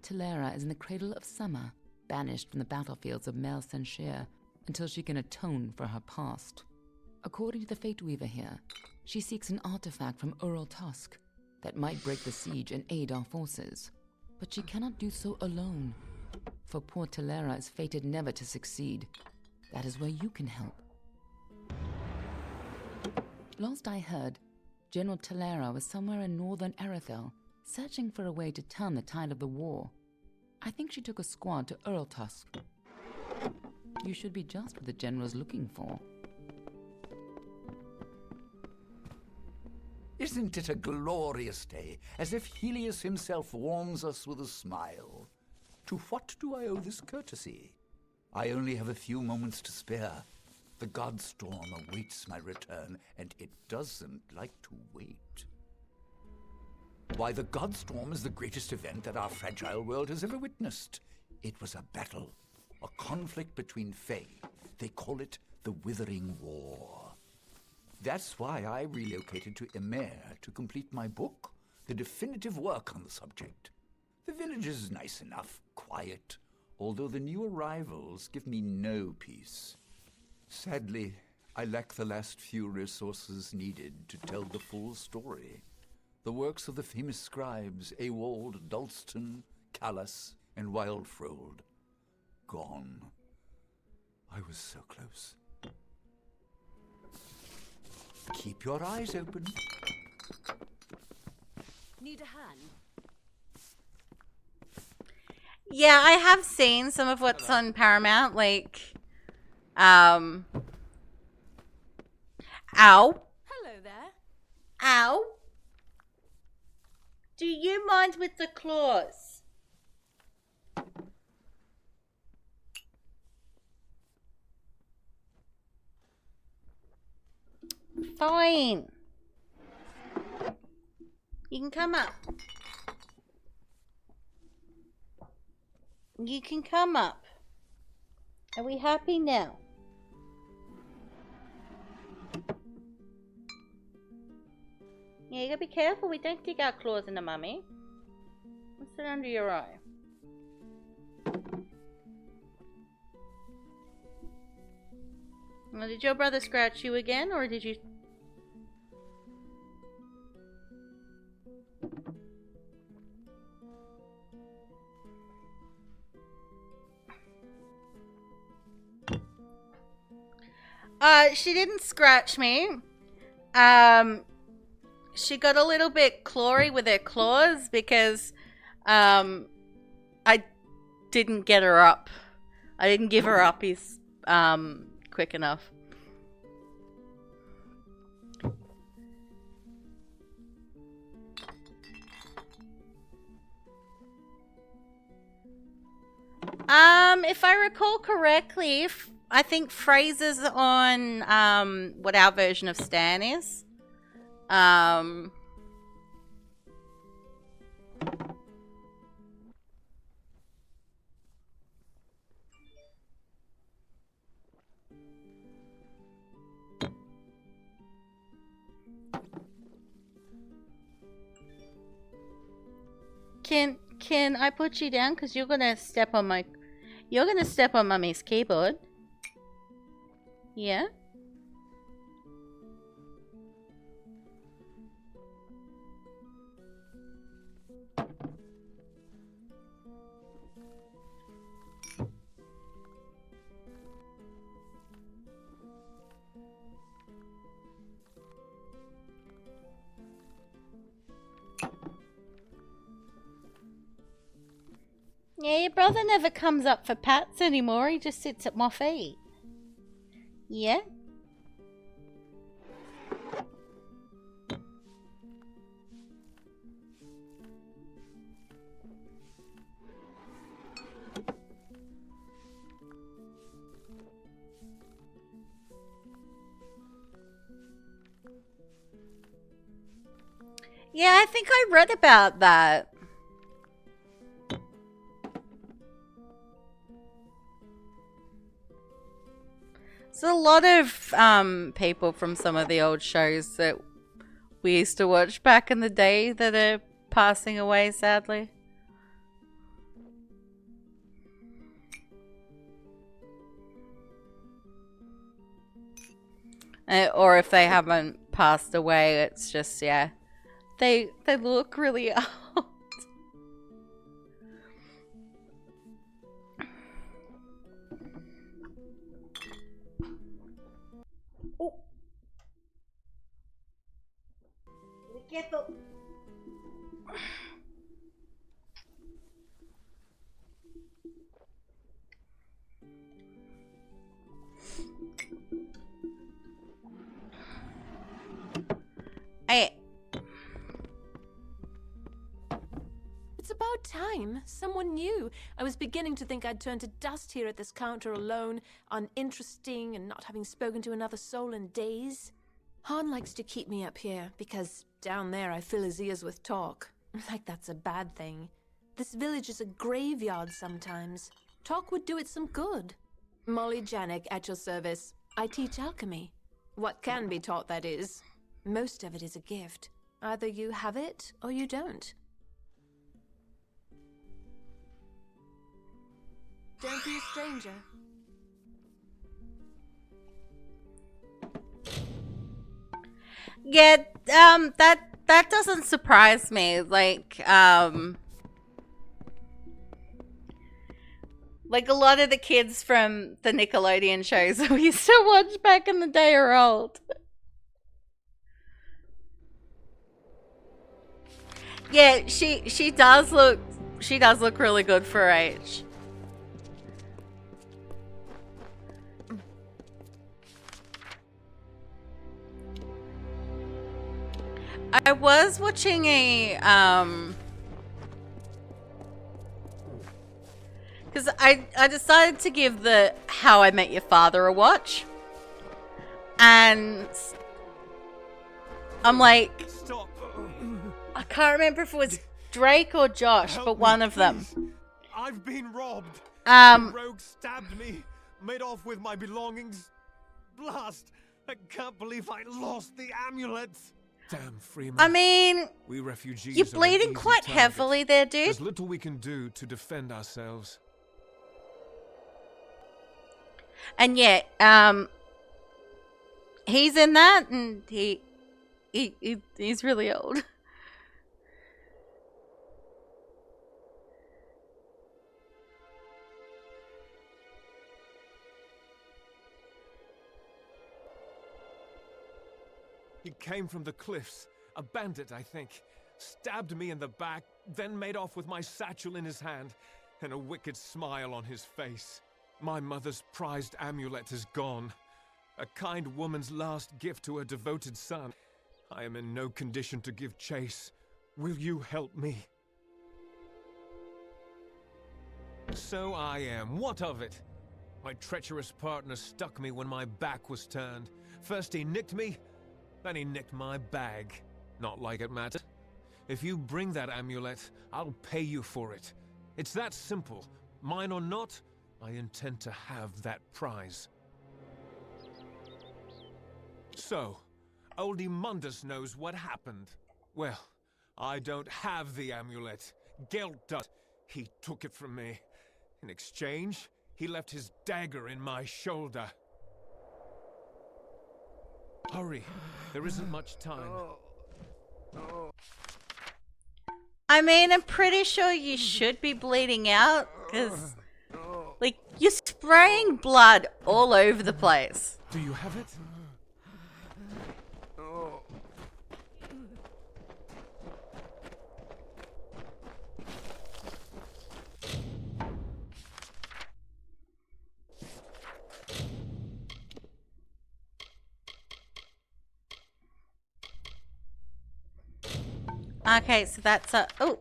Talera is in the cradle of summer, banished from the battlefields of Mel Senshir until she can atone for her past. According to the Fate Weaver here, she seeks an artifact from Ural Tusk that might break the siege and aid our forces. But she cannot do so alone, for poor Talera is fated never to succeed. That is where you can help. Last I heard, General Talera was somewhere in northern Erethel, searching for a way to turn the tide of the war. I think she took a squad to Ural Tusk. You should be just what the general's looking for.
Isn't it a glorious day, as if Helios himself warms us with a smile? To what do I owe this courtesy? I only have a few moments to spare. The Godstorm awaits my return, and it doesn't like to wait. Why, the Godstorm is the greatest event that our fragile world has ever witnessed. It was a battle, A conflict between Fae. They call it the Withering War. That's why I relocated to Emer to complete my book, the definitive work on the subject. The village is nice enough, quiet, although the new arrivals give me no peace. Sadly, I lack the last few resources needed to tell the full story. The works of the famous scribes Ewald, Dalston, Callas, and Wildfrold. Gone. I was so close. Keep your eyes open.
Need a hand?
Yeah, I have seen some of what's on Paramount, like, ow.
Hello there.
Ow. Do you mind with the claws? Fine. You can come up. You can come up. Are we happy now? Yeah, you gotta be careful. We don't dig our claws into mummy. What's it under your eye? Well, did your brother scratch you again, or did you... She didn't scratch me. She got a little bit clawy with her claws because, I didn't get her up. I didn't give her uppies, quick enough. If I recall correctly, I think Fraser's on, what our version of Stan is. Can I put you down? Because you're gonna step on my... You're gonna step on Mummy's keyboard. Yeah? Yeah, your brother never comes up for pats anymore. He just sits at my feet. Yeah? Yeah, I think I read about that. There's a lot of people from some of the old shows that we used to watch back in the day that are passing away, sadly. Or if they haven't passed away, it's just, yeah, they look really old. Oh. Get the... Hey.
It's about time. Someone new. I was beginning to think I'd turn to dust here at this counter alone, uninteresting and not having spoken to another soul in days. Han likes to keep me up here, because down there I fill his ears with talk. Like that's a bad thing. This village is a graveyard sometimes. Talk would do it some good. Molly Janik at your service. I teach alchemy. What can be taught, that is. Most of it is a gift. Either you have it, or you don't. Don't be a stranger.
Yeah, that doesn't surprise me. Like a lot of the kids from the Nickelodeon shows that we used to watch back in the day are old. Yeah, she does look really good for her age. I was watching a because I decided to give the How I Met Your Father a watch, and I'm like,
Stop.
I can't remember if it was Drake or Josh, but one of them.
I've been robbed.
Um,
The rogue stabbed me, made off with my belongings. Blast! I can't believe I lost the amulet. Damn, Freeman.
I mean,
we refugees
you're
are an
bleeding
easy
quite
target.
heavily there, dude.
There's little we can do to defend ourselves.
And yeah, he's in that, and he's really old.
He came from the cliffs. A bandit, I think. Stabbed me in the back, then made off with my satchel in his hand, and a wicked smile on his face. My mother's prized amulet is gone. A kind woman's last gift to her devoted son. I am in no condition to give chase. Will you help me? So I am. What of it? My treacherous partner stuck me when my back was turned. First he nicked me, then he nicked my bag. Not like it matters. If you bring that amulet, I'll pay you for it. It's that simple. Mine or not, I intend to have that prize. So, oldie Mundus knows what happened. Well, I don't have the amulet. Gelt does. He took it from me. In exchange, he left his dagger in my shoulder. Hurry, there isn't much time.
I mean, I'm pretty sure you should be bleeding out, because, like, you're spraying blood all over the place.
Do you have it?
Okay, so that's a... Oh.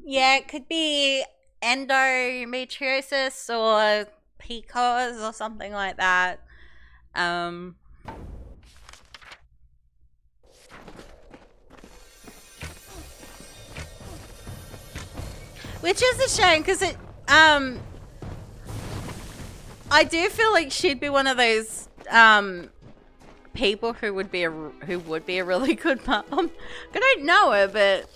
Yeah, it could be endometriosis or PCOS or something like that. Which is a shame, because it I do feel like she'd be one of those people who would be a really good mom. I don't know her, but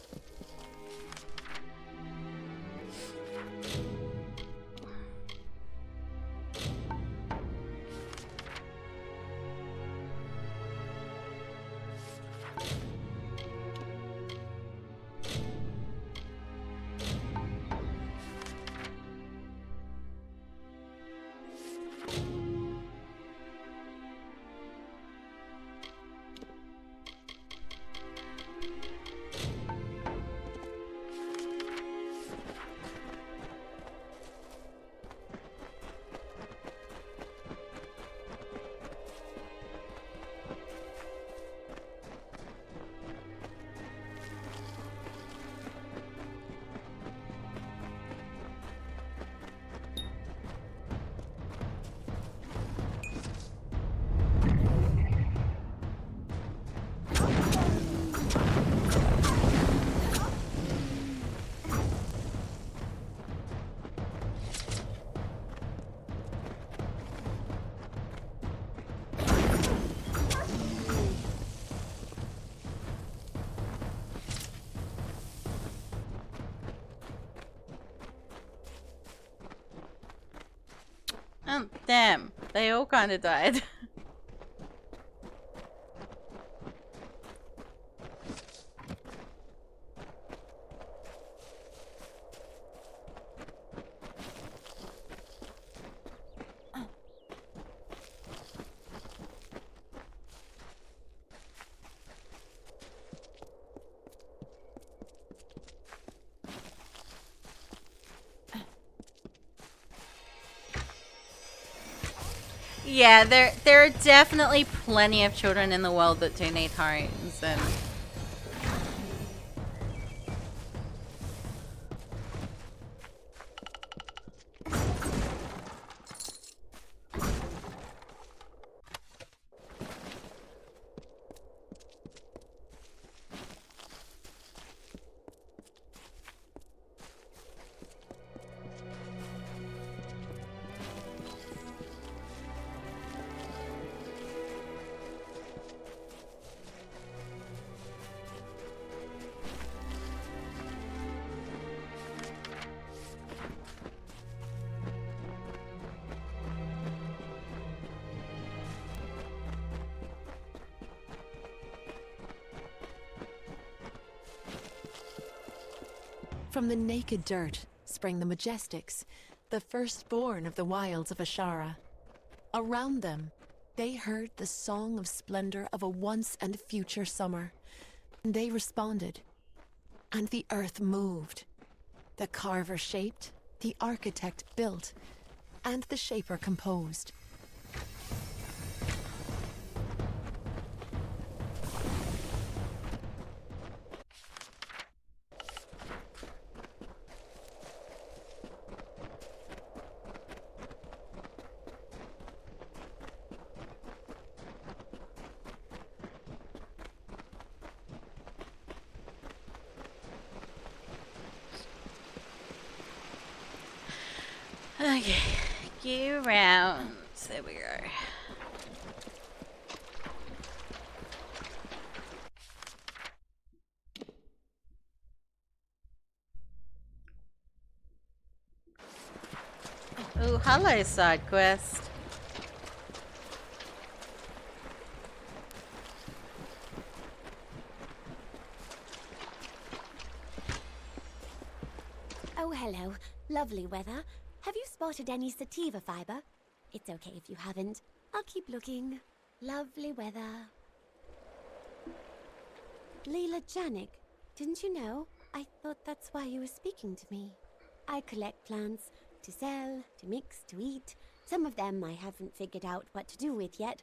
Oh, damn. They all kind of died. Yeah, there are definitely plenty of children in the world that do need homes, and
From the naked dirt sprang the Majestics, the firstborn of the wilds of Ashara. Around them, they heard the song of splendor of a once and future summer. They responded, and the earth moved. The carver shaped, the architect built, and the shaper composed.
okay, gear round. There we go. Oh, hello, side quest.
Oh, hello. Lovely weather. Have you spotted any sativa fiber? It's okay if you haven't. I'll keep looking. Lovely weather. Leela Janik, didn't you know? I thought that's why you were speaking to me. I collect plants to sell, to mix, to eat. Some of them I haven't figured out what to do with yet.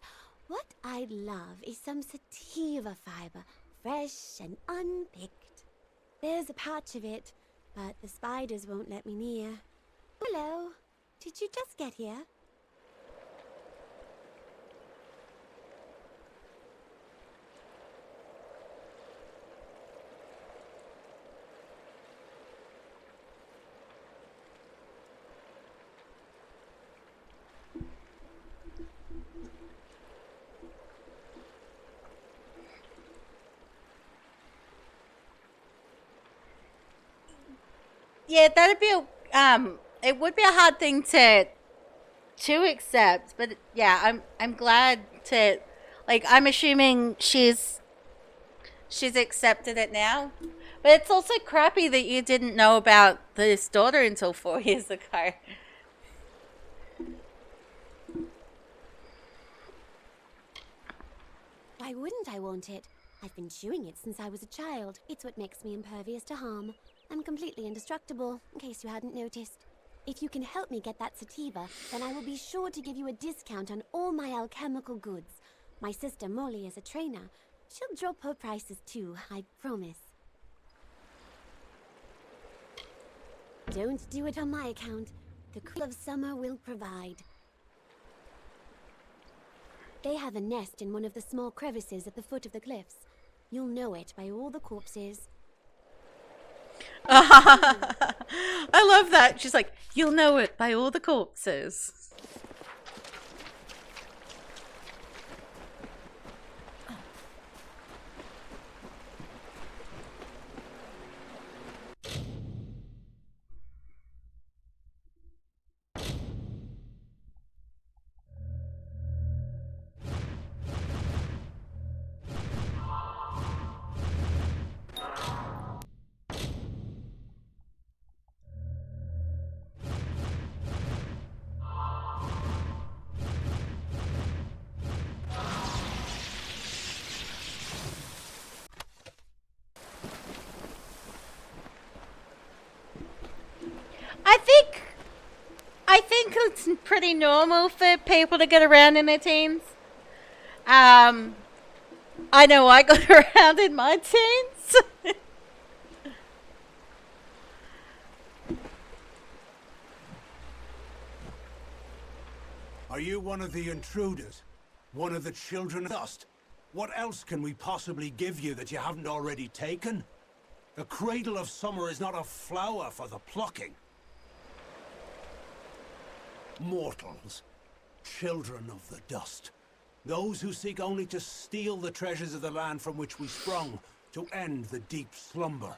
What I'd love is some sativa fiber, fresh and unpicked. There's a patch of it, but the spiders won't let me near. Hello, did you just get here?
Yeah, that'd be it would be a hard thing to accept, but yeah, I'm glad to, like, I'm assuming she's accepted it now. But it's also crappy that you didn't know about this daughter until 4 years ago.
Why wouldn't I want it? I've been chewing it since I was a child. It's what makes me impervious to harm. I'm completely indestructible, in case you hadn't noticed. If you can help me get that sativa, then I will be sure to give you a discount on all my alchemical goods. My sister Molly is a trainer. She'll drop her prices too, I promise. Don't do it on my account. The cool of summer will provide. They have a nest in one of the small crevices at the foot of the cliffs. You'll know it by all the corpses.
I love that. She's like, you'll know it by all the corpses. pretty normal for people to get around in their teens. I know I got around in my teens.
Are you one of the intruders? One of the children of dust? What else can we possibly give you that you haven't already taken? The cradle of summer is not a flower for the plucking. Mortals. Children of the dust. Those who seek only to steal the treasures of the land from which we sprung, to end the deep slumber.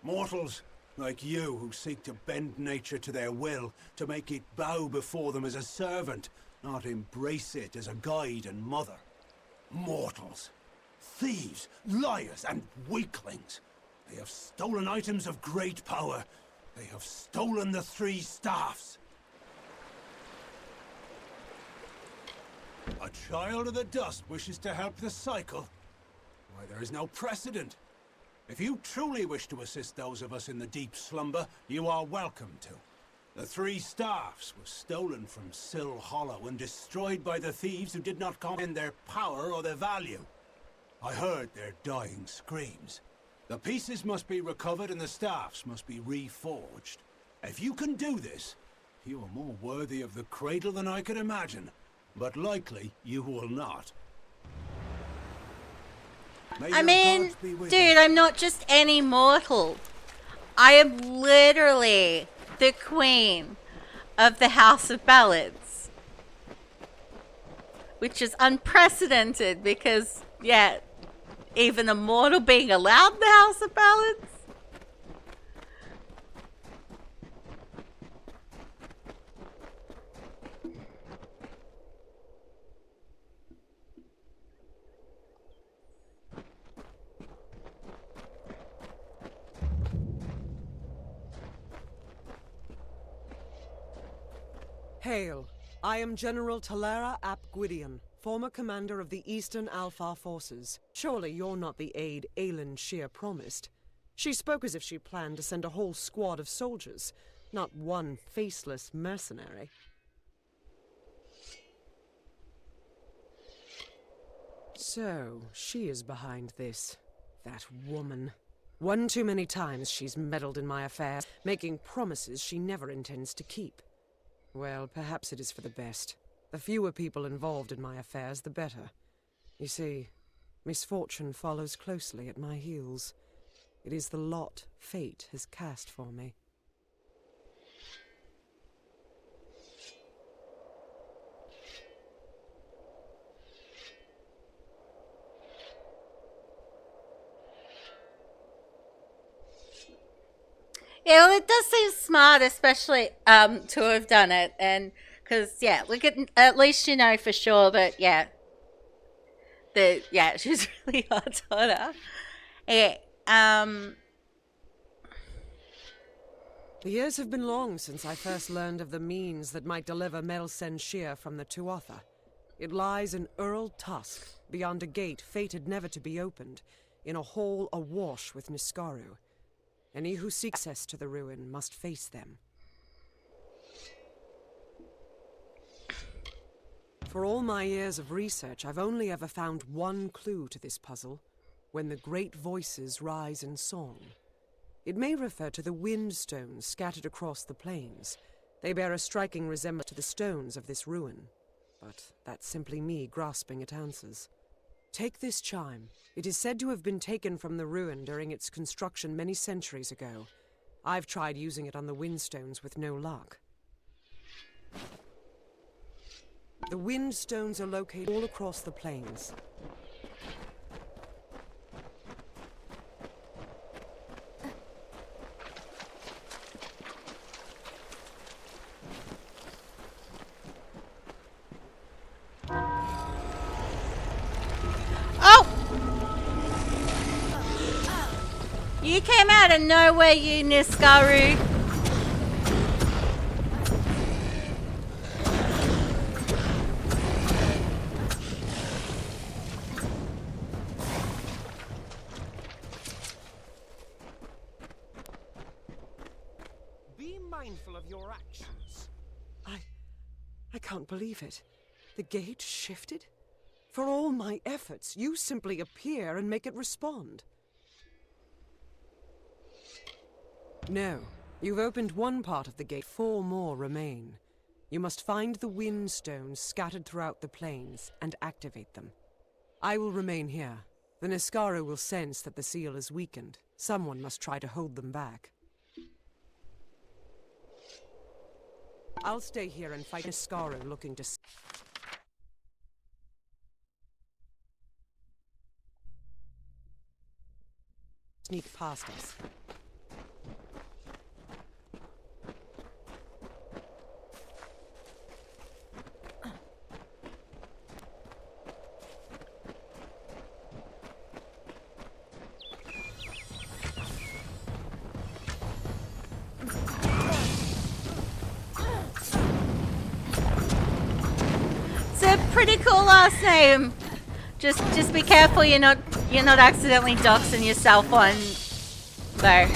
Mortals, like you, who seek to bend nature to their will, to make it bow before them as a servant, not embrace it as a guide and mother. Mortals. Thieves, liars, and weaklings. They have stolen items of great power. They have stolen the 3 staffs. A child of the dust wishes to help the cycle. Why, there is no precedent. If you truly wish to assist those of us in the deep slumber, you are welcome to. The 3 staffs were stolen from Sill Hollow and destroyed by the thieves who did not comprehend their power or their value. I heard their dying screams. The pieces must be recovered and the staffs must be reforged. If you can do this, you are more worthy of the cradle than I could imagine. But likely, you will not.
I mean, dude, I'm not just any mortal. I am literally the queen of the House of Ballads. Which is unprecedented because, yeah, even a mortal being allowed the House of Ballads?
Hail. I am General Talara ap Gwydion, former commander of the Eastern Alfar forces. Surely you're not the aide Aelin Shear promised. She spoke as if she planned to send a whole squad of soldiers, not one faceless mercenary. So, she is behind this. That woman. One too many times she's meddled in my affairs, making promises she never intends to keep. Well, perhaps it is for the best. The fewer people involved in my affairs, the better. You see, misfortune follows closely at my heels. It is the lot fate has cast for me.
Yeah, well, it does seem smart, especially to have done it, and because yeah, look at least you know for sure that she's really hot on her. Yeah.
The years have been long since I first learned of the means that might deliver Melsen Shear from the Tuatha. It lies in Earl Tusk, beyond a gate fated never to be opened, in a hall awash with Niskaru. Any who seek access to the ruin must face them. For all my years of research, I've only ever found one clue to this puzzle: when the great voices rise in song. It may refer to the wind stones scattered across the plains. They bear a striking resemblance to the stones of this ruin. But that's simply me grasping at answers. Take this chime. It is said to have been taken from the ruin during its construction many centuries ago. I've tried using it on the windstones with no luck. The windstones are located all across the plains.
You came out of nowhere, you Niskaru.
Be mindful of your actions.
I can't believe it. The gate shifted? For all my efforts, you simply appear and make it respond. No. You've opened one part of the gate. 4 more remain. You must find the wind stones scattered throughout the plains and activate them. I will remain here. The Niskaro will sense that the seal is weakened. Someone must try to hold them back. I'll stay here and fight Niskaro looking to... sneak past us.
It's a pretty cool last name. Just be careful you're not accidentally doxing yourself on there.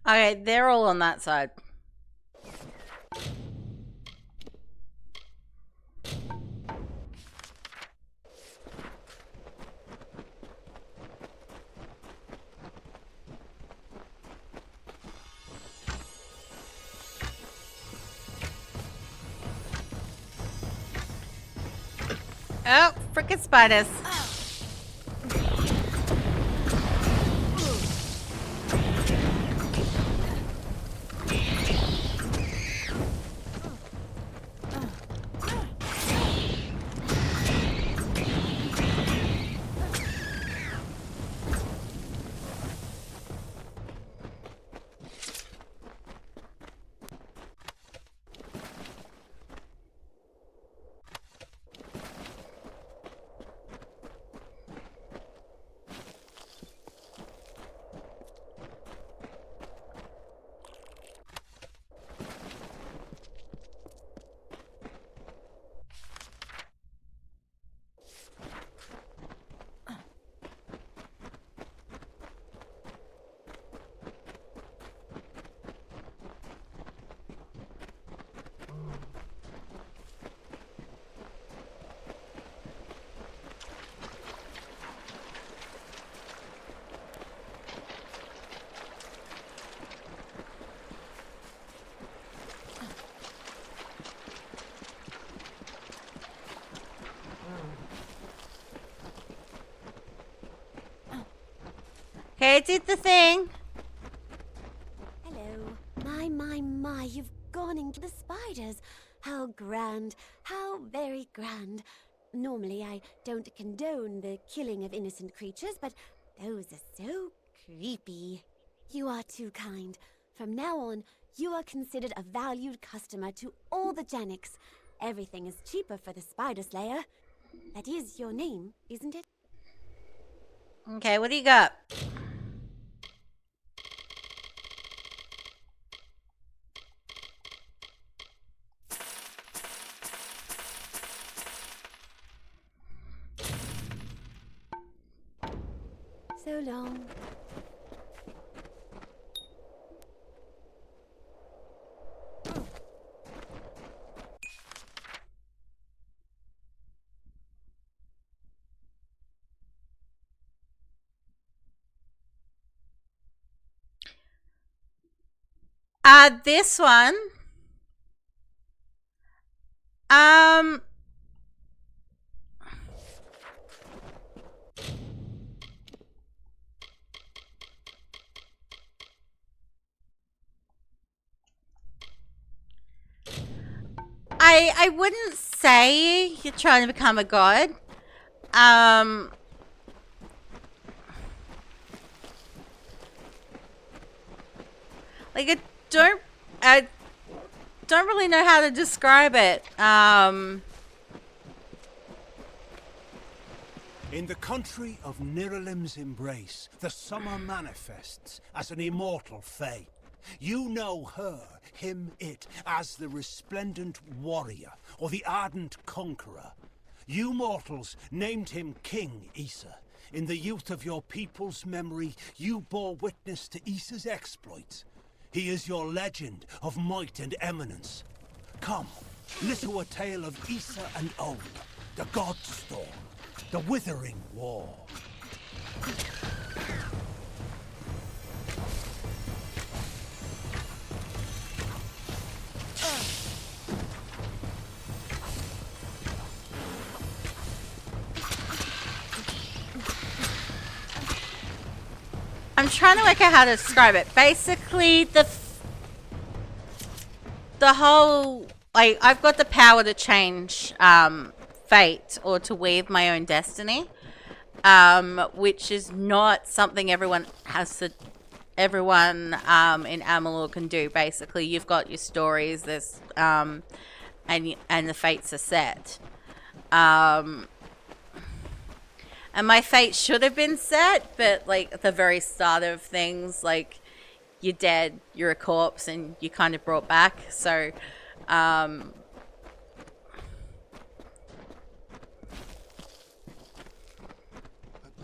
Okay, they're all on that side. Oh, frickin' spiders. Okay, it did the thing.
Hello. My, you've gone into the spiders. How grand. How very grand. Normally, I don't condone the killing of innocent creatures, but those are so creepy. You are too kind. From now on, you are considered a valued customer to all the Janiks. Everything is cheaper for the Spider Slayer. That is your name, isn't it?
Okay, what do you got?
So long.
This one. Um. I wouldn't say you're trying to become a god. Like I don't really know how to describe it.
In the country of Niralim's embrace, the summer manifests as an immortal fae. You know her, him, it, as the resplendent warrior, or the ardent conqueror. You mortals named him King Issa. In the youth of your people's memory, you bore witness to Issa's exploits. He is your legend of might and eminence. Come, listen to a tale of Issa and Own, the God Storm, the Withering War.
I'm trying to work out how to describe it. Basically, the whole, like, I've got the power to change fate or to weave my own destiny, which is not something everyone in Amalur can do. Basically, you've got your stories, there's and the fates are set. And my fate should have been set, but like at the very start of things, like, you're dead, you're a corpse, and you kind of brought back. So,
At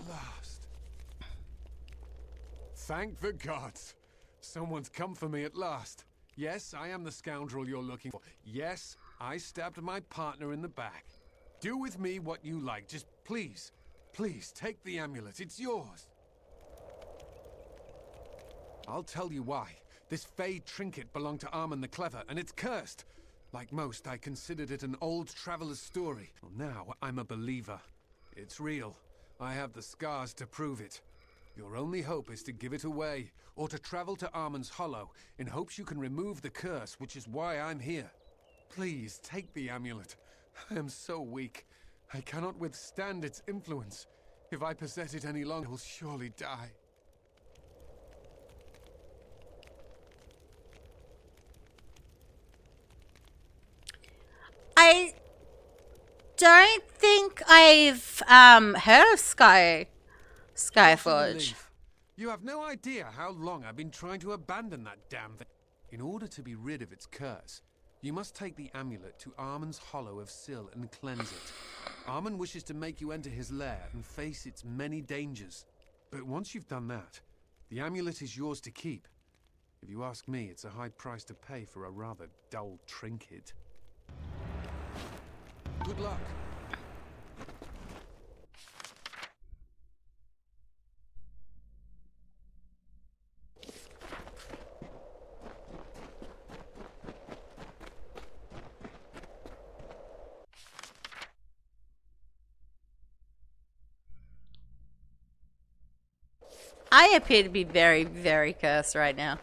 last. Thank the gods. Someone's come for me at last. Yes, I am the scoundrel you're looking for. Yes, I stabbed my partner in the back. Do with me what you like. Just please, please take the amulet. It's yours. I'll tell you why. This Fey trinket belonged to Armand the Clever, and it's cursed. Like most, I considered it an old traveler's story. Well, now I'm a believer. It's real. I have the scars to prove it. Your only hope is to give it away, or to travel to Armand's Hollow, in hopes you can remove the curse, which is why I'm here. Please, take the amulet. I am so weak. I cannot withstand its influence. If I possess it any longer, I will surely die.
I don't think I've heard of Skyforge.
You have no idea how long I've been trying to abandon that damn thing. In order to be rid of its curse, you must take the amulet to Armand's Hollow of Syl and cleanse it. Armand wishes to make you enter his lair and face its many dangers. But once you've done that, the amulet is yours to keep. If you ask me, it's a high price to pay for a rather dull trinket. Good luck.
I appear to be very, very cursed right now.